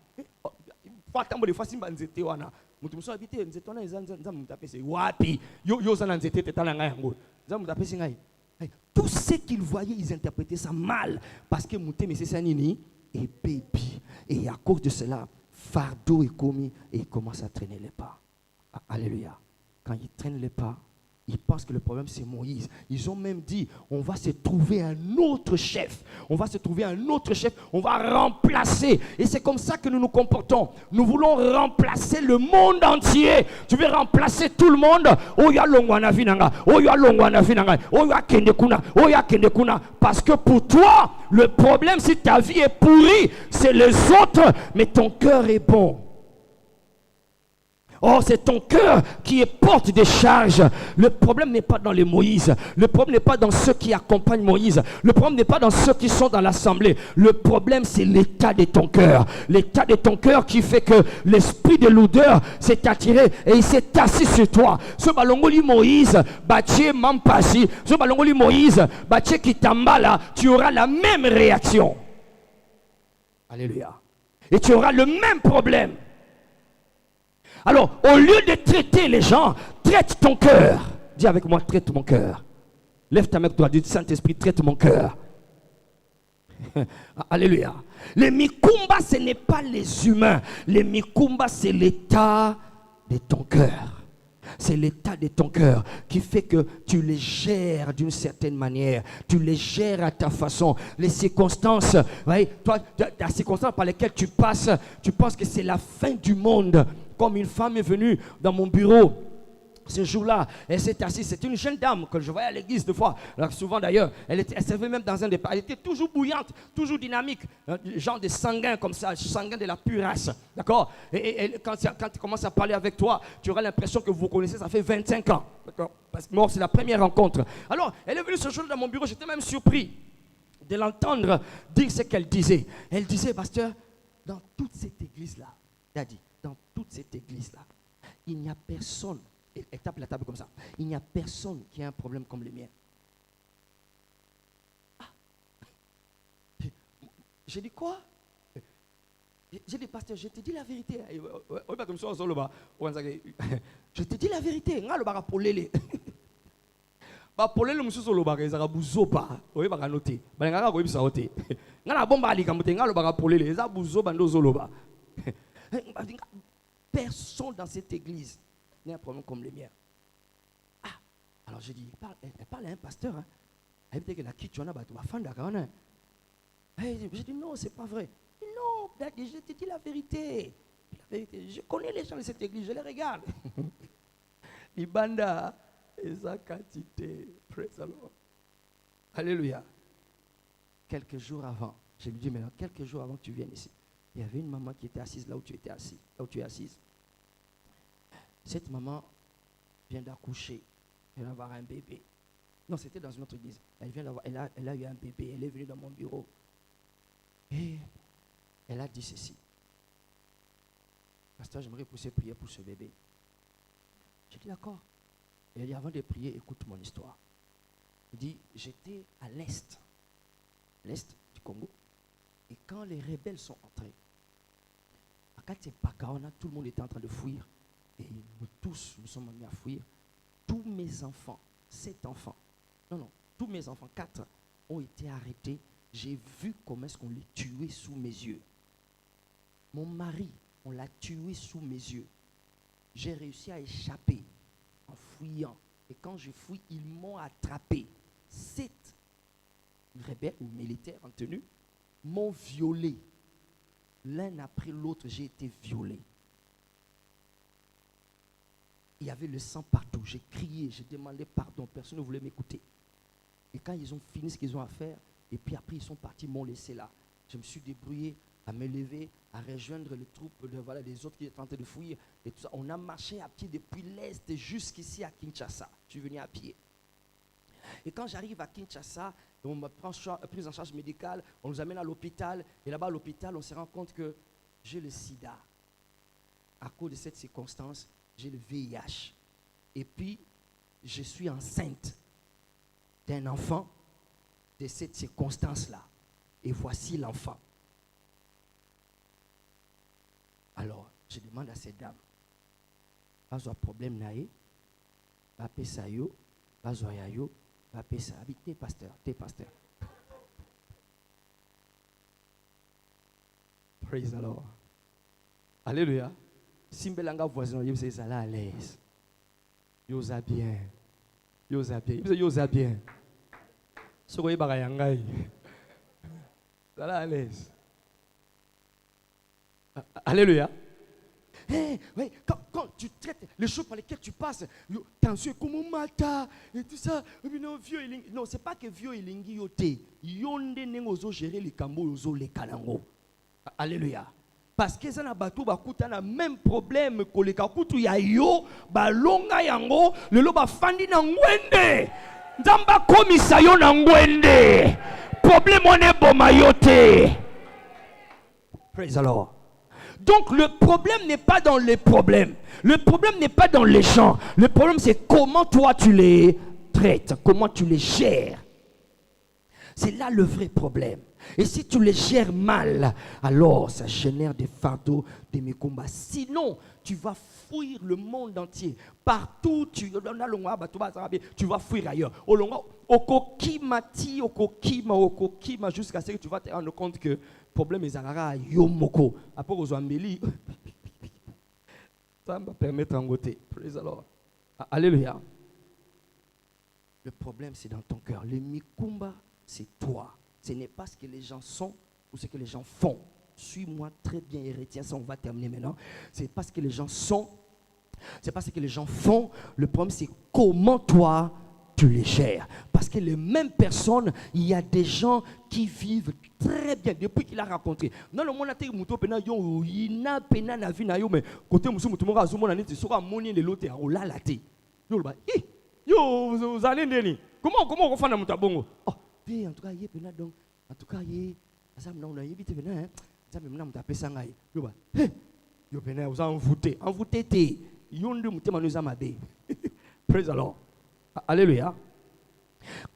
B: Fatambo de fasimba nzete wana. Mutu muso habite nzete wana nza mutapese wapi. Yo za nzete tetala ngai yango. Nza mutapese ngai. Tout ce qu'ils voyaient, ils interprétaient ça mal parce que muté mais c'est ça nini et baby. Et à cause de cela, fardeau est commis et il commence à traîner les pas. Alléluia. Quand il traîne les pas, ils pensent que le problème c'est Moïse. Ils ont même dit, on va se trouver un autre chef. On va se trouver un autre chef. On va remplacer. Et c'est comme ça que nous nous comportons. Nous voulons remplacer le monde entier. Tu veux remplacer tout le monde. Parce que pour toi, le problème si ta vie est pourrie, c'est les autres, mais ton cœur est bon. Oh, c'est ton cœur qui est porte des charges. Le problème n'est pas dans les Moïse. Le problème n'est pas dans ceux qui accompagnent Moïse. Le problème n'est pas dans ceux qui sont dans l'assemblée. Le problème, c'est l'état de ton cœur. L'état de ton cœur qui fait que l'esprit de l'odeur s'est attiré et il s'est assis sur toi. Ce ballongoli Moïse, Batié Mampasi, ce ballongoli Moïse, Batié Kitambala, tu auras la même réaction. Alléluia. Et tu auras le même problème. Alors, au lieu de traiter les gens, traite ton cœur. Dis avec moi, traite mon cœur. Lève ta main, toi, dis Saint-Esprit, traite mon cœur. Alléluia. Les mikumba, ce n'est pas les humains. Les mikumba, c'est l'état de ton cœur. C'est l'état de ton cœur qui fait que tu les gères d'une certaine manière. Tu les gères à ta façon. Les circonstances, toi, les circonstances par lesquelles tu passes, tu penses que c'est la fin du monde. Comme une femme est venue dans mon bureau ce jour-là, elle s'est assise. C'est une jeune dame que je voyais à l'église deux fois. Alors, souvent d'ailleurs, elle servait même dans un départ. Elle était toujours bouillante, toujours dynamique. Genre de sanguin comme ça, sanguin de la pure race. D'accord? Et quand tu commences à parler avec toi, tu auras l'impression que vous vous connaissez, ça fait 25 ans. D'accord? Parce que moi, c'est la première rencontre. Alors, elle est venue ce jour-là dans mon bureau. J'étais même surpris de l'entendre dire ce qu'elle disait. Elle disait, pasteur, dans toute cette église-là, elle a dit, dans toute cette église-là, il n'y a personne, elle tape la table comme ça, il n'y a personne qui a un problème comme le mien. Ah. J'ai dit quoi? J'ai dit, pasteur, je te dis la vérité. Je te dis la vérité. Polele mususu lobaka ezaka buzoba oyebaka noté balengaka koyebisa ote ngana bomba alika mutenga lobaka polele eza buzoba ndozo loba. Personne dans cette église n'a un problème comme le mien. Ah, alors j'ai dit, elle parle à un pasteur. Hein. Elle dit que la kitchona ba tuba fanda kana. J'ai dit non, c'est pas vrai. Non, je te dis la vérité. La vérité. Je connais les gens de cette église, je les regarde. Ibanda ezakatite, praise the Lord. Alléluia. Quelques jours avant, je lui dis maintenant, quelques jours avant que tu viennes ici, il y avait une maman qui était assise là où tu étais assis, là où tu es assise. Cette maman vient d'accoucher, elle va avoir un bébé. Non, c'était dans une autre église. Elle vient d'avoir, elle a eu un bébé, elle est venue dans mon bureau. Et elle a dit ceci. Pasteur, j'aimerais pousser prier pour ce bébé. J'ai dit d'accord. Elle a dit avant de prier, écoute mon histoire. Il dit, j'étais à l'est du Congo. Et quand les rebelles sont entrés, à Katiepakaona, tout le monde était en train de fuir. Et nous tous, nous sommes amenés à fuir. Tous mes enfants, 7 enfants, tous mes enfants, 4, ont été arrêtés. J'ai vu comment est-ce qu'on les tuait sous mes yeux. Mon mari, on l'a tué sous mes yeux. J'ai réussi à échapper en fuyant. Et quand je fuis, ils m'ont attrapé. 7 rebelles ou militaires en tenue m'ont violé. L'un après l'autre, j'ai été violé. Il y avait le sang partout. J'ai crié, j'ai demandé pardon. Personne ne voulait m'écouter. Et quand ils ont fini ce qu'ils ont à faire, et puis après ils sont partis, m'ont laissé là. Je me suis débrouillé à me lever, à rejoindre les troupes des autres qui étaient en train de fuir. Et tout ça. On a marché à pied depuis l'Est jusqu'ici à Kinshasa. Je suis venu à pied. Et quand j'arrive à Kinshasa, on me prend prise en charge médicale, on nous amène à l'hôpital. Et là-bas à l'hôpital, on se rend compte que j'ai le sida. À cause de cette circonstance, j'ai le VIH. Et puis, je suis enceinte d'un enfant de cette circonstance-là. Et voici l'enfant. Alors, je demande à cette dame, pas de problème naïe, pas de sayo, pas de yayo, pas de ça. T'es pasteur, t'es pasteur. Praise the Lord. Alléluia. Simbelanga voisin, il dit, ça là à l'aise. Yosa bien. Yosa bien. Il dit, yosa bien. Ce que bagayangai. Ça là à l'aise. Alléluia. Hey, ouais, quand tu traites les choses par lesquelles tu passes, attention, comme mata et tout ça, non, vieux ilingi. Non, c'est pas que vieux ilingi yote. Yonde nengozo gérer les cambo yozo les kanango. Alléluia. Parce que ça n'a pas tout le même problème que les kakutu ya yo balonga yango le lo ba fandi na ngwende nzamba komisa yo na ngwende problème on est bomayote. Praise the Lord. Donc le problème n'est pas dans les problèmes, le problème n'est pas dans les gens, le problème c'est comment toi tu les traites, comment tu les gères. C'est là le vrai problème. Et si tu les gères mal, alors ça génère des fardeaux, des mécombats. Sinon, tu vas fuir le monde entier. Partout, tu vas fuir ailleurs. Jusqu'à ce que tu vas te rendre compte que le problème est à Yomoko. Après, aux Ambéli, ça va permettre en côté. Praise the Lord. Alléluia. Le problème, c'est dans ton cœur. Le mikumba, c'est toi. Ce n'est pas ce que les gens sont ou ce que les gens font. Suis-moi très bien et retiens ça, on va terminer maintenant. Ce n'est pas ce que les gens sont, ce n'est pas ce que les gens font. Le problème, c'est comment toi, tu les gères. Parce que les mêmes personnes, il y a des gens qui vivent très bien depuis qu'il a rencontré. Non, le monde a été muto pena yo ina pena na vie na yo mais côté musu mutu monga azumo na neti soka moni le lote o la late. Yo ba yo vous allez ndeni. Comment on fait na mutabongo? Oh en tout cas, en tout cas, ça me évité venir, ça me n'a pas sangai. Yo ba, yo venez vous envoûté te, yonde mutema nous amabe. Praise the Lord. Alléluia.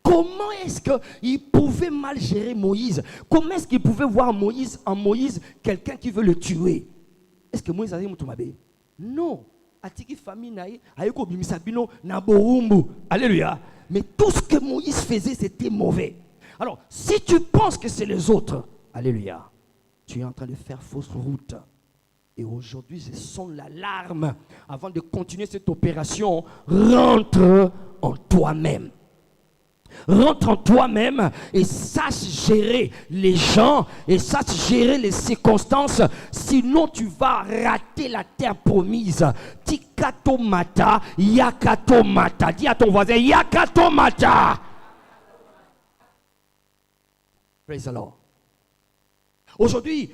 B: Comment est-ce qu'il pouvait mal gérer Moïse? Comment est-ce qu'il pouvait voir Moïse en Moïse quelqu'un qui veut le tuer? Est-ce que Moïse a dit mutumabe? Non. Atiki famille naïe, ayeko bimisabino na borumbu. Alléluia. Mais tout ce que Moïse faisait, c'était mauvais. Alors, si tu penses que c'est les autres, alléluia, tu es en train de faire fausse route. Et aujourd'hui, je sonne l'alarme. Avant de continuer cette opération, rentre en toi-même. Rentre en toi-même et sache gérer les gens et sache gérer les circonstances. Sinon, tu vas rater la terre promise. Tikato mata, yakato mata. Dis à ton voisin, yakato mata. Praise the Lord. Aujourd'hui,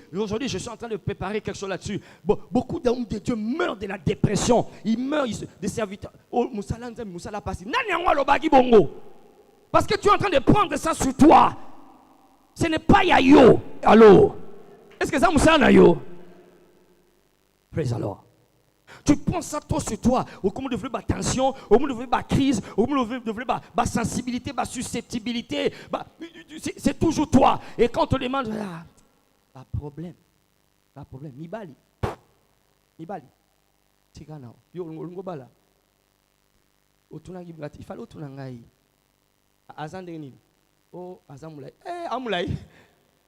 B: je suis en train de préparer quelque chose là-dessus. Beaucoup d'hommes de Dieu meurent de la dépression. Ils meurent des serviteurs. Oh, Moussala Passi. Bongo. Parce que tu es en train de prendre ça sur toi. Ce n'est pas Yayo. Allô? Est-ce que ça Moussala Yo? Praise the Lord. Tu prends ça trop sur toi. Au moment de faire la tension, au moment de faire la crise, au moment de faire la sensibilité, la susceptibilité. C'est toujours toi. Et quand on te demande, pas problème. Mibali. Tigana. Yo, ngobala. Otunagi blati. Il fallait otunangai. Azandeni. Oh, azamulai. Amulai.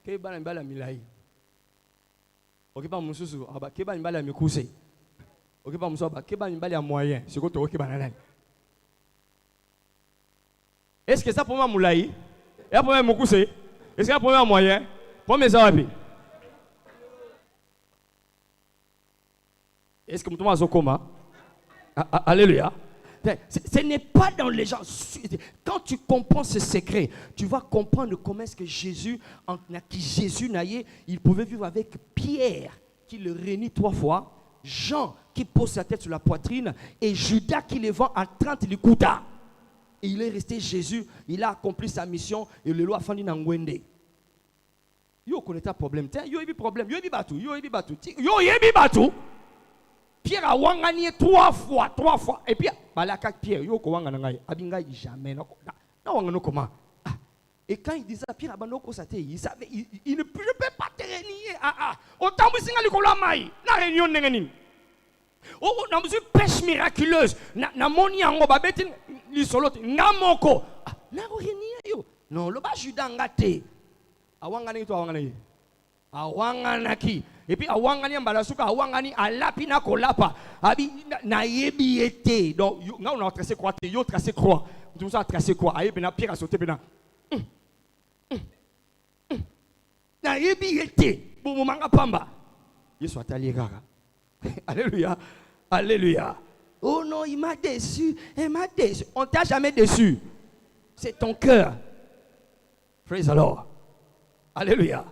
B: Keba mbala milai. Okipa mususu. Aba keba mbala mikuse. Okipa mususu. Aba keba mbala moyen. C'est quoi toi okipa nanai? Est-ce que ça pour moi moulai? Et pour moi mukuse? Est-ce que ça pour moi moyen? Pour mes amis. Est-ce que tu m'as coma? Alléluia. Ce n'est pas dans les gens. Quand tu comprends ce secret, tu vas comprendre comment est-ce que Jésus naïe, il pouvait vivre avec Pierre qui le réunit 3 fois, Jean qui pose sa tête sur la poitrine et Judas qui le vend à 30 likuta. Et il est resté Jésus, il a accompli sa mission et le loi a fini dans Ngwende. Yo connaît un problème. Yo a problème. Yo a batu. Pierre a wangani 3 fois. Et puis, balaka Pierre, yo ko wangana ngai, abingai jamais na wangano comment. Et quand il disait Pierre abanoko sate, il savait il ne peut pas te renier. Autant vous singali ko la mai, na réunion nengeni. Oh, na musu pêche miraculeuse. Na moni yango babeti li solo na moko. Na renier yo. Non, lo ba Judas ngate. Awangani to awangani. Awanganaki. Et puis awangani ambalasuka awangani alapina kolapa. Abi na yebi ete. Donc là on a tracé croix, yo tracé croix. Tout ça tracé croix. Aye bena pierre a sauté bena. Na yebi ete. Bon manga pamba. Yesu atali rara. Alléluia. Alléluia. Oh non, il m'a déçu. On t'a jamais déçu. C'est ton cœur. Praise the Lord. Alléluia.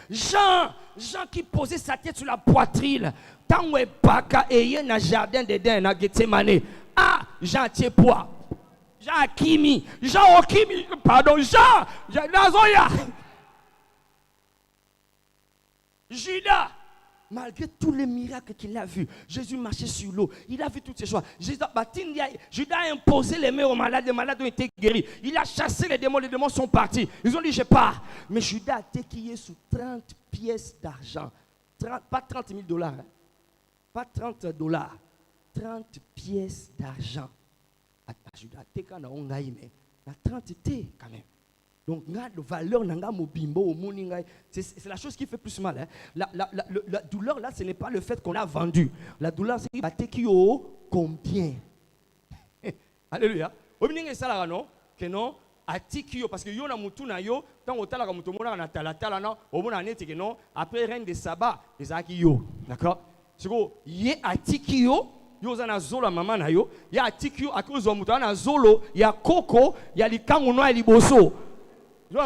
B: Jean Jean qui posait sa tête sur la poitrine. Tant où est baka et y a un jardin d'Éden à Gethsemane. Ah, Jean Tiepois. Jean Akimi. Jean Okimi. Pardon, Jean Nazoya. Judas. Malgré tous les miracles qu'il a vus, Jésus marchait sur l'eau, il a vu toutes ces choses. Judas a imposé les mains aux malades, les malades ont été guéris. Il a chassé les démons sont partis. Ils ont dit, je pars. Mais Judas a téquillé sous 30 pièces d'argent. Pas 30 000 dollars, hein. Pas 30 dollars. 30 pièces d'argent. Judas a téquillé mais 30 T quand même. Donc, la valeur, c'est la chose qui fait plus mal. Hein. La douleur, là, ce n'est pas le fait qu'on a vendu. La douleur, c'est qu'il y a combien. Alléluia. Non, que non, parce que yo na mutu na yo, tant au tala mutu mona na tala na, au mona neti que non, après reine de Saba, les aki yo. D'accord? C'est quoi? Yé atiki yo. Yo za na zolo maman na yo. Ya atiki yo akuzo mutu na zolo, ya koko, ya likangu no ya liboso. Yo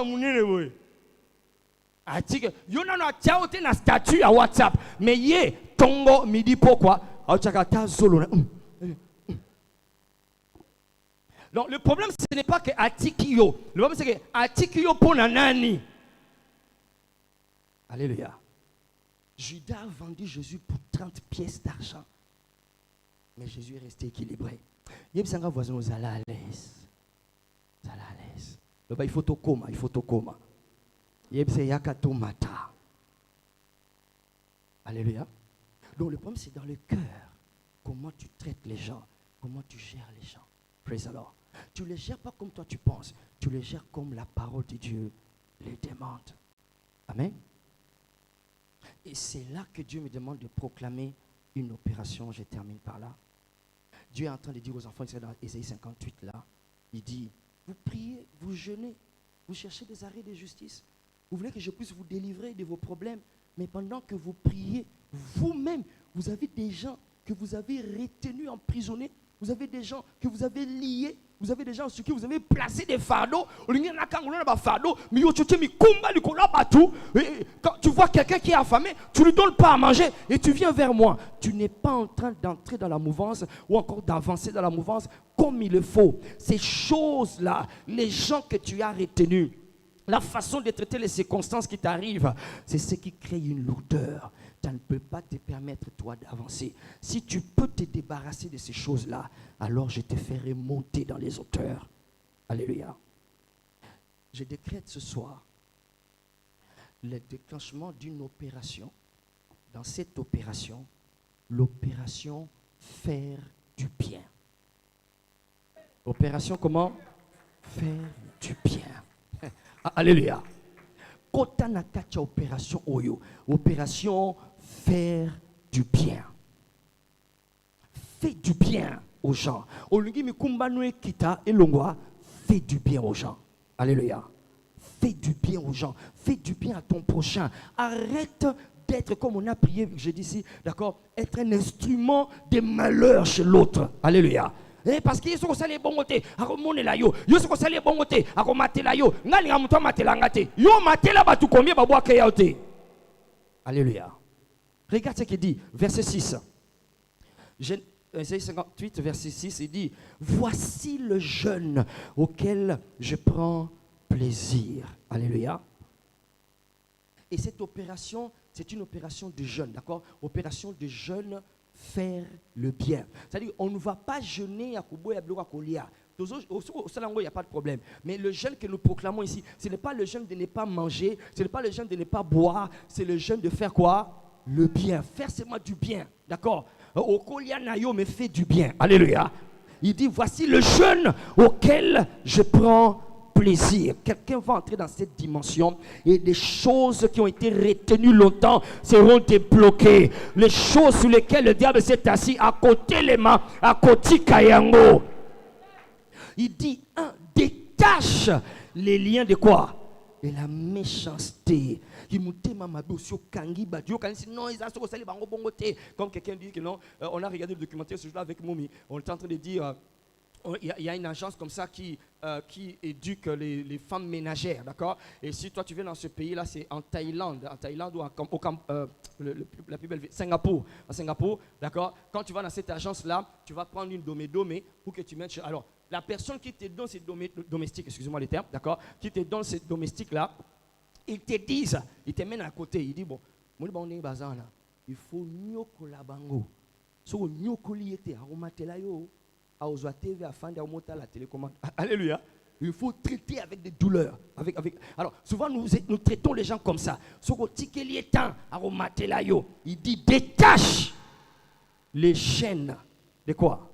B: na tiaote na statut à WhatsApp mais yé tongo midi pourquoi zolo. Donc le problème ce n'est pas que atikio, le problème c'est que atikio pour nanani. Alléluia. Judas a vendu Jésus pour 30 pièces d'argent. Mais Jésus est resté équilibré. Yebsanga voisin aux à l'aise. À l'aise. Il faut tout coma, il faut tout coma. Alléluia. Donc le problème c'est dans le cœur. Comment tu traites les gens, comment tu gères les gens. Praise the Lord. Tu ne les gères pas comme toi tu penses. Tu les gères comme la parole de Dieu les demande. Amen. Et c'est là que Dieu me demande de proclamer une opération. Je termine par là. Dieu est en train de dire aux enfants, c'est dans Ésaïe 58 là. Il dit, vous priez, vous jeûnez, vous cherchez des arrêts de justice. Vous voulez que je puisse vous délivrer de vos problèmes. Mais pendant que vous priez, vous-même, vous avez des gens que vous avez retenus, emprisonnés. Vous avez des gens que vous avez liés. Vous avez des gens sur qui vous avez placé des fardeaux. Quand tu vois quelqu'un qui est affamé, tu ne lui donnes pas à manger et tu viens vers moi. Tu n'es pas en train d'entrer dans la mouvance ou encore d'avancer dans la mouvance comme il le faut. Ces choses-là, les gens que tu as retenus, la façon de traiter les circonstances qui t'arrivent, c'est ce qui crée une lourdeur. Ça ne peut pas te permettre, toi, d'avancer. Si tu peux te débarrasser de ces choses-là, alors je te ferai monter dans les hauteurs. Alléluia. Je décrète ce soir le déclenchement d'une opération. Dans cette opération, l'opération faire du bien. Opération comment? Faire du bien. Alléluia. Kota na kacha opération oyo. Opération faire du bien. Fais du bien aux gens. Olungi mikumba noe kita elongwa. Fais du bien aux gens. Alléluia. Fais du bien aux gens. Fais du bien à ton prochain. Arrête d'être, comme on a prié, je dis ici, d'accord, être un instrument de malheur chez l'autre. Alléluia. Parce que yesu kosala ebongo te akomonela yo yesu kosala ebongo te akomatela yo ngani nga mutu amatelanga te yo matela batu combien babwaka yao te. Alléluia. Regarde ce qu'il dit, verset 6. Ésaïe 58, verset 6, il dit, voici le jeûne auquel je prends plaisir. Alléluia. Et cette opération, c'est une opération de jeûne, d'accord? Opération de jeûne, faire le bien. C'est-à-dire, on ne va pas jeûner à Kubo et à Kolia. Au Salango, il n'y a pas de problème. Mais le jeûne que nous proclamons ici, ce n'est pas le jeûne de ne pas manger, ce n'est pas le jeûne de ne pas boire, c'est le jeûne de faire quoi? Le bien. Faire seulement du bien. D'accord? Au Kolia Nayo me fait du bien. Alléluia. Il dit, voici le jeûne auquel je prends plaisir. Quelqu'un va entrer dans cette dimension et les choses qui ont été retenues longtemps seront débloquées. Les choses sur lesquelles le diable s'est assis à côté les mains, à côté Kayango. Il dit, détache les liens de quoi? Et la méchanceté. Comme quelqu'un dit que non, on a regardé le documentaire ce jour-là avec Moumi. On est en train de dire il y a une agence comme ça qui éduque les femmes ménagères, d'accord? Et si toi tu viens dans ce pays-là, c'est en Thaïlande ou la plus belle ville, Singapour. À Singapour, d'accord? Quand tu vas dans cette agence-là, tu vas prendre une domé pour que tu mettes. Alors, la personne qui te donne ces domestiques, excusez-moi les termes, d'accord? Qui te donne ces domestiques-là, ils te disent, ils te mènent à côté, ils disent, bon, il faut mieux collaborer. So, mieux collaborer, la télécommande. Alléluia. Il faut traiter avec des douleurs. Alors, souvent, nous traitons les gens comme ça. Il dit détache les chaînes de quoi?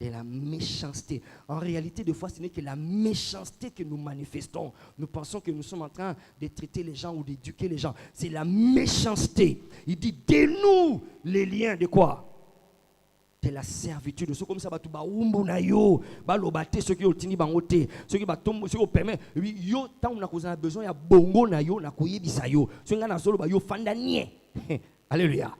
B: De la méchanceté. En réalité, des fois, ce n'est que la méchanceté que nous manifestons. Nous pensons que nous sommes en train de traiter les gens ou d'éduquer les gens. C'est la méchanceté. Il dit dénoue les liens de quoi? C'est la servitude. C'est comme ça, tu vas ceux qui ont tini bangote, ceux qui batombo, ceux qui permet. Yo, tant on a besoin, il y a bongo na yo, na koye bisayo. Ceux qui ont solo ba yo fandanie. Alléluia.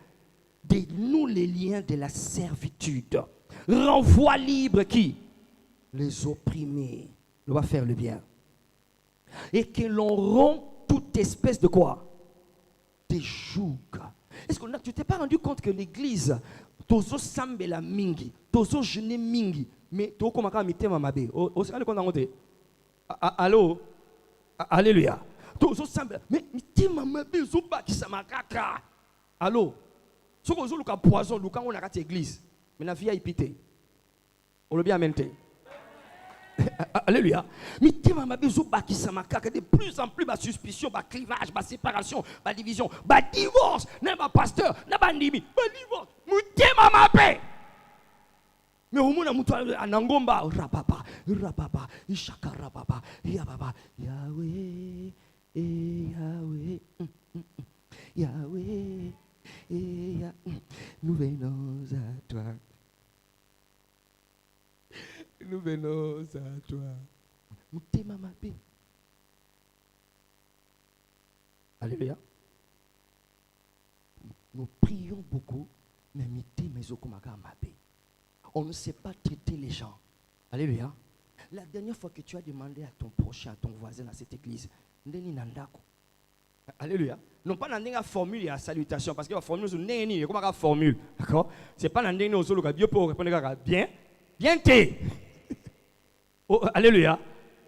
B: Dénoue les liens de la servitude. Renvoie libre qui? Les opprimés. On va faire le bien. Et que l'on rompt toute espèce de quoi? De joug. Est-ce que tu t'es pas rendu compte que l'église tozo sambela mingi, tozo jeûner mingi, mais to komaka mitema mabe. O c'est quand on a allô, alléluia. Tozo sambela, mais mitema mabe zo ba ki samakaka. Allô. Ce que zo luka poison, luka on a kat église. Mais la vie a épité. On le bien amené. Alléluia. Mitema mabe zo ba ki samakaka, de plus en plus ba suspicion, ba clivage, ba séparation, ba division, ba divorce, n'a pas pasteur, n'a pas ndimi, ba divorce. Mitema mabe. Mais au monde mutu anangomba rapapa ishaka rapapa yababa Yahweh Yahweh Yahweh nous venons à toi. Nous venons à toi. Mitema mabe. Alléluia. Nous prions beaucoup, mais on ne sait pas traiter les gens. Alléluia. La dernière fois que tu as demandé à ton prochain, à ton voisin à cette église, alléluia. Non pas dans la formule et la salutation, parce que la formule, c'est comme la formule. D'accord? C'est pas dans la Dieu pour répondre bien. Bien t'es. Oh, alléluia.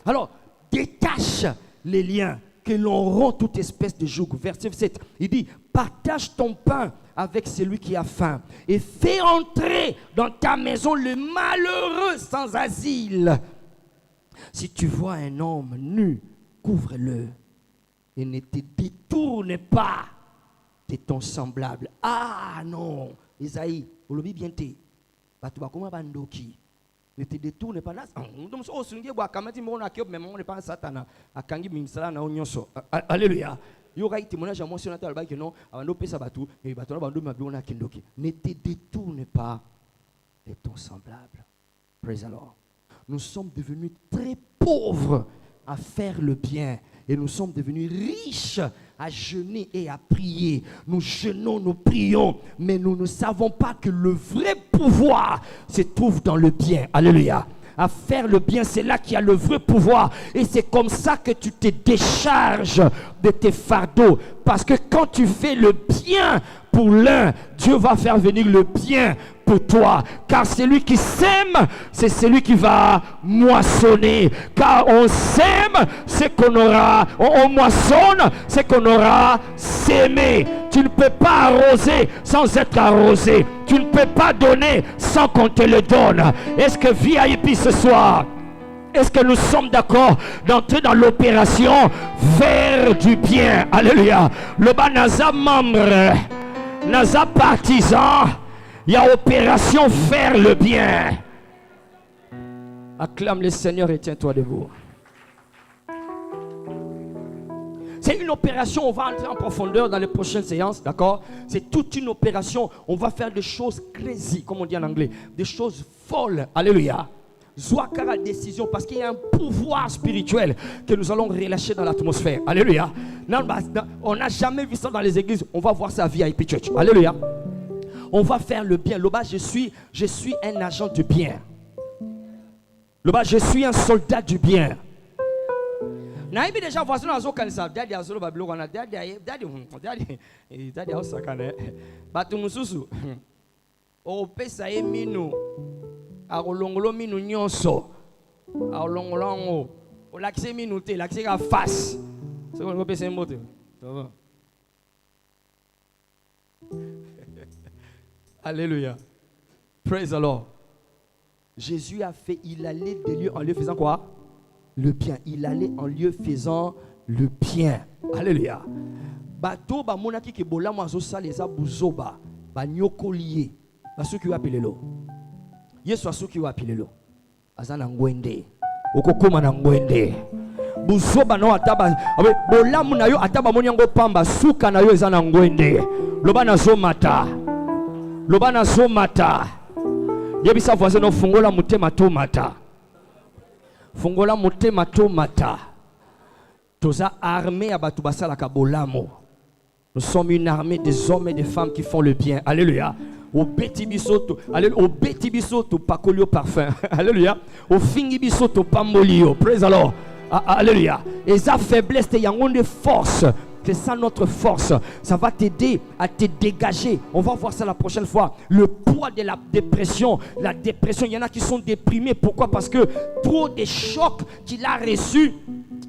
B: Alors, détache les liens, que l'on rompt toute espèce de joug. Verset 7, il dit, partage ton pain avec celui qui a faim et fais entrer dans ta maison le malheureux sans asile. Si tu vois un homme nu, couvre-le et ne te détourne pas de ton semblable. Ah non, Isaïe, vous le bien t'es. Ne te détourne pas. Alléluia. Il y aura un témoignage à moi sur la table que non, avant de passer bateau, et bateau va nous kindoki. Ne te détourne pas de ton semblable. Praise the Lord. Nous sommes devenus très pauvres à faire le bien et nous sommes devenus riches à jeûner et à prier. Nous jeûnons, nous prions, mais nous ne savons pas que le vrai pouvoir se trouve dans le bien. Alléluia. À faire le bien, c'est là qu'il y a le vrai pouvoir. Et c'est comme ça que tu te décharges de tes fardeaux. Parce que quand tu fais le bien pour l'un, Dieu va faire venir le bien pour toi. Car celui qui sème, c'est celui qui va moissonner. Car on sème ce qu'on aura, on moissonne ce qu'on aura sémé. Tu ne peux pas arroser sans être arrosé. Tu ne peux pas donner sans qu'on te le donne. Est-ce que VIP ce soir, est-ce que nous sommes d'accord d'entrer dans l'opération faire du bien? Alléluia. Le bas naza membre, naza partisan, il y a opération faire le bien. Acclame le Seigneur et tiens-toi debout. C'est une opération, on va entrer en profondeur dans les prochaines séances, d'accord? C'est toute une opération, on va faire des choses crazy, comme on dit en anglais, des choses folles, alléluia. Zouakara décision, parce qu'il y a un pouvoir spirituel que nous allons relâcher dans l'atmosphère, alléluia. On n'a jamais vu ça dans les églises, on va voir ça à VIP Church, alléluia. On va faire le bien, Loba, je suis un agent de bien. Je suis un soldat du bien. Naïbi déjà voisin azo kanisa dadi azolo bablo kana dadi osakane batu mususu o pesa e minu akolongolo minu nyonso akolongolongo o lakise minu te lakise ka face c'est qu'on pesa mbote ça va. Alléluia. Praise the Lord. Jésus a fait, il allait de lieu en lieu faisant quoi? Le bien. Il allait en lieu faisant le bien. Alléluia. Bato ba monaki ke bola mo azo saleza buzoba ba nyokolié. Ba ceux qui appelé lo. Yesu asu qui appelé lo. Azana ngwende. Okokoma na ngwende. Buzoba no ataba bola mu na yo ataba monyango pamba suka na yo ezana ngwende. Loba na zo mata. Loba na zo mata. Yebisa voisin no fungola mutema to mata. Fungola mutema to mata. Toza armée à batu basala ka bolamo. Nous sommes une armée des hommes et des femmes qui font le bien. Alléluia. Au beti bisoto, alléluia. Au beti bisoto pakolio parfum. Alléluia. Au fingi bisoto pamolio. Praise the Lord. Alléluia. Et sa faiblesse te yangon de force. C'est ça notre force. Ça va t'aider à te dégager. On va voir ça la prochaine fois. Le poids de la dépression. La dépression, il y en a qui sont déprimés. Pourquoi? Parce que trop de chocs qu'il a reçus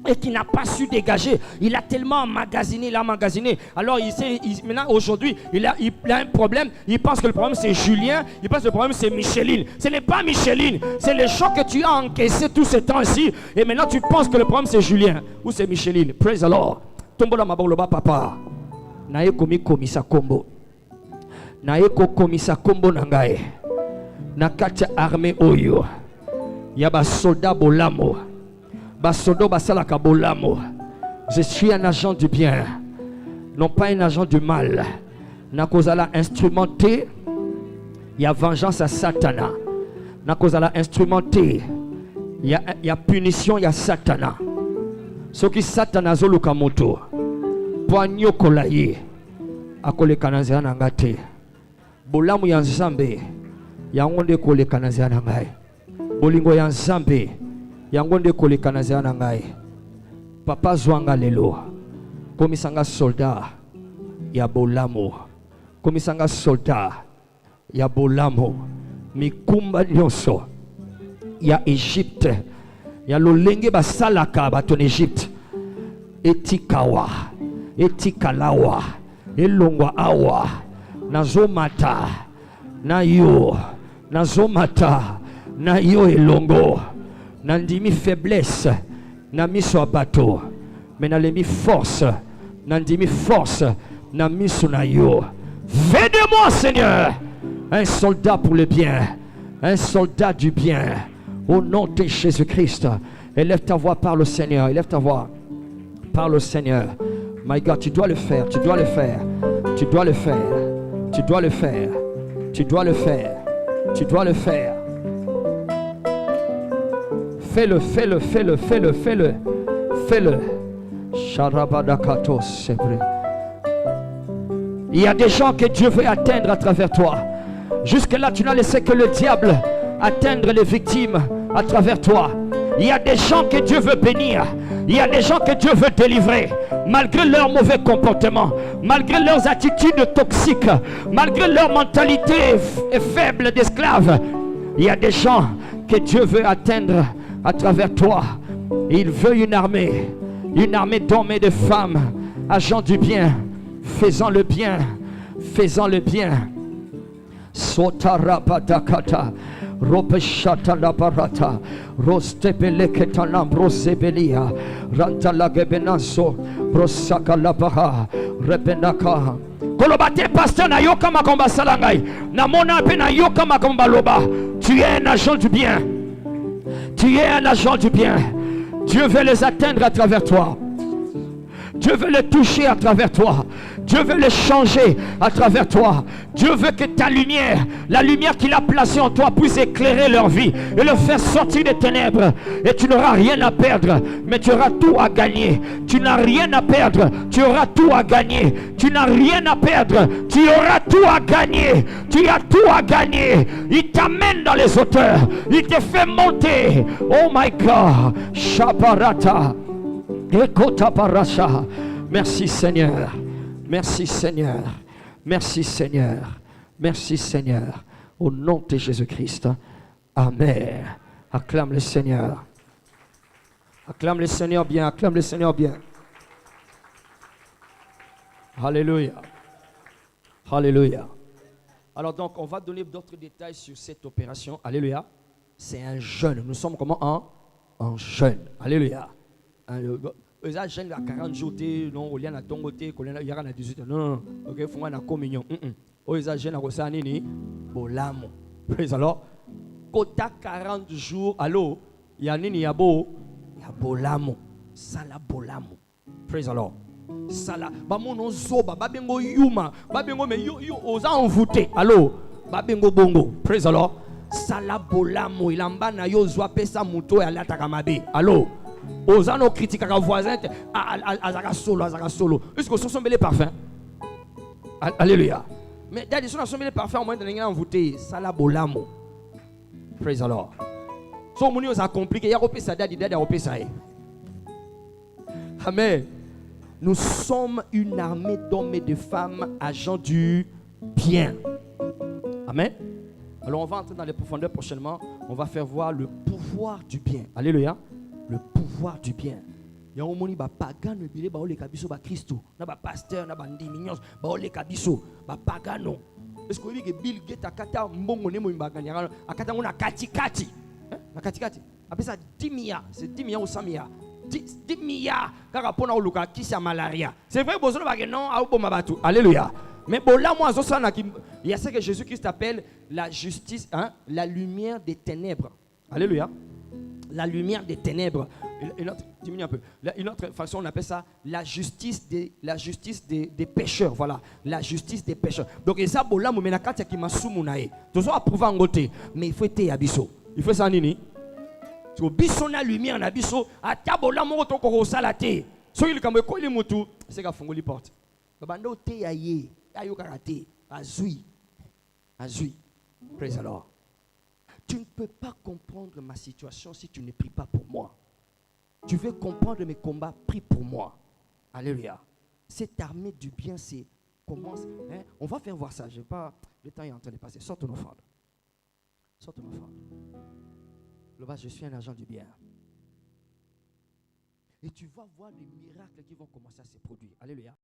B: et qu'il n'a pas su dégager. Il a tellement emmagasiné, Alors maintenant, aujourd'hui, il a un problème. Il pense que le problème c'est Julien. Il pense que le problème c'est Micheline. Ce n'est pas Micheline. C'est le choc que tu as encaissé tout ce temps-ci. Et maintenant, tu penses que le problème c'est Julien. Ou c'est Micheline. Praise the Lord. Tombola maboloba papa. Naye komi komisa kombo. Naye ko komisa kombo nangae. Nakacha armée oyo. Yaba soldat bolamo. Basodo basalaka bolamo. Je suis un agent du bien. Non pas un agent du mal. Nakozala instrumenté. Ya vengeance à Satana. Nakozala instrumenté. Ya punition ya Satana. Ce qui Satana zoluka moto. Poigno kolaye. Akole kanazia nangate. Bolamu ya nzambe. Yangonde kole kanazia nangai. Bolingo ya nzambe. Yangonde kole kanazia nangai. Papa zwanga lelo. Komisanga soldat. Ya bolamu. Komisanga soldat. Ya bolamu. Mikumba nyonso. Ya Egypte. Ya lolenge basalaka baton Egypte. Etikawa. Etikalawa. Elongwa awa. Nazomata. Na yo. Nazomata. Na yo elongo. Nandimi faiblesse. Na miso abato. Mais na lemi force. Nandimi force. Na miso na yo. Fais de moi, Seigneur, un soldat pour le bien. Un soldat du bien. Au nom de Jésus-Christ. Élève ta voix, parle au Seigneur. Élève ta voix. Parle au Seigneur. My God, tu dois le faire. Tu dois le faire. Tu dois le faire. Tu dois le faire. Tu dois le faire. Tu dois le faire. Fais-le, fais-le, fais-le, fais-le, fais-le. Fais-le. Sharabadakato sebre. Il y a des gens que Dieu veut atteindre à travers toi. Jusque-là, tu n'as laissé que le diable atteindre les victimes à travers toi. Il y a des gens que Dieu veut bénir. Il y a des gens que Dieu veut délivrer. Malgré leur mauvais comportement, malgré leurs attitudes toxiques, malgré leur mentalité faible d'esclave, il y a des gens que Dieu veut atteindre à travers toi. Et il veut une armée d'hommes et de femmes, agents du bien, faisant le bien, faisant le bien. Sotarapatakata. Ropeshata la barata, rostepeleketa lambrosebelia, rantala gebenaso, brosaka la baha, repenaka. Kolobate pasteur na yoka makomba salangai, na mona pe na yoka makomba loba. Tu es un agent du bien. Tu es un agent du bien. Dieu veut les atteindre à travers toi. Dieu veut les toucher à travers toi. Dieu veut les changer à travers toi. Dieu veut que ta lumière, la lumière qu'il a placée en toi, puisse éclairer leur vie et le faire sortir des ténèbres. Et tu n'auras rien à perdre, mais tu auras tout à gagner. Tu n'as rien à perdre, tu auras tout à gagner. Tu n'as rien à perdre, tu auras tout à gagner. Tu as tout à gagner. Il t'amène dans les hauteurs. Il te fait monter. Oh my God. Shaparata. Ekota parasha. Merci Seigneur. Merci Seigneur. Merci Seigneur. Merci Seigneur. Au nom de Jésus-Christ. Amen. Acclame le Seigneur. Acclame le Seigneur bien. Acclame le Seigneur bien. Alléluia. Alléluia. Alors donc, on va donner d'autres détails sur cette opération. Alléluia. C'est un jeûne. Nous sommes comment en jeûne. Alléluia. Les jeûne à 40 jours, non, on y a un ton côté, on y a 18 ans. Non, ok, il faut une communion. Les jeûne à quoi nini, bolamo. Praise alors. Kota 40 jours, allô, il y a nini yabo, il y a bolamo. Sala bolamo. Praise alors. Sala, bamono zoba, babengo yuma, babengo me yo oza envoûté. Allô, babengo bongo. Praise alors. Sala bolamo, ilamba na yo zwa pesa muto ya lataka mabe. Allô. Oza no critique à voisin, azaka solo. Est-ce que ce sont les parfums? Alléluia. Mais d'ailleurs, ce sont les parfums au moins de l'engagement envoûté. Sala bolamo. Praise alors. So moni oza compliqué, ya repé ça dadi repé ça. Amen. Nous sommes une armée d'hommes et de femmes agents du bien. Amen. Alors on va entrer dans les profondeurs prochainement. On va faire voir le pouvoir du bien. Alléluia. Le pouvoir du bien. Il y a un moment où pagan ne bile ba ole kabiso ba Christo, na ba pasteur na ba ndiminyos ba ole kabiso ba pagano. Est-ce que que Bill Gates akata mbongo ne mo mbaganya akata ngona kati. Na kati. Après ça 10 milliards, c'est 10 milliards ou 100 milliards. 10 milliards car pour na luka qui c'est malaria. C'est vrai bozo ba non a bo mabatu. Alléluia. Mais bon là moi il y a ce que Jésus-Christ appelle la justice, la lumière des ténèbres. Alléluia. La lumière des ténèbres. Diminue un peu. Une autre façon, on appelle ça la justice des pécheurs. Voilà, la justice des pécheurs. Donc, ça, bon, là, mais tout approuvé en côté. Mais il faut être abisso. Il faut ça, nini. So, biso na lumière na biso. Atabo la mo to ko salate. So, il comme ko li mutu. C'est ka fongo li porte. Babando te yaye. Ayo karate. Azui. Praise the Lord. Tu ne peux pas comprendre ma situation si tu ne pries pas pour moi. Tu veux comprendre mes combats, prie pour moi. Alléluia. Cette armée du bien, c'est commence. On va faire voir ça. Je pas, le temps est en train de passer. Sors ton offrande. Le bas, je suis un agent du bien. Et tu vas voir les miracles qui vont commencer à se produire. Alléluia.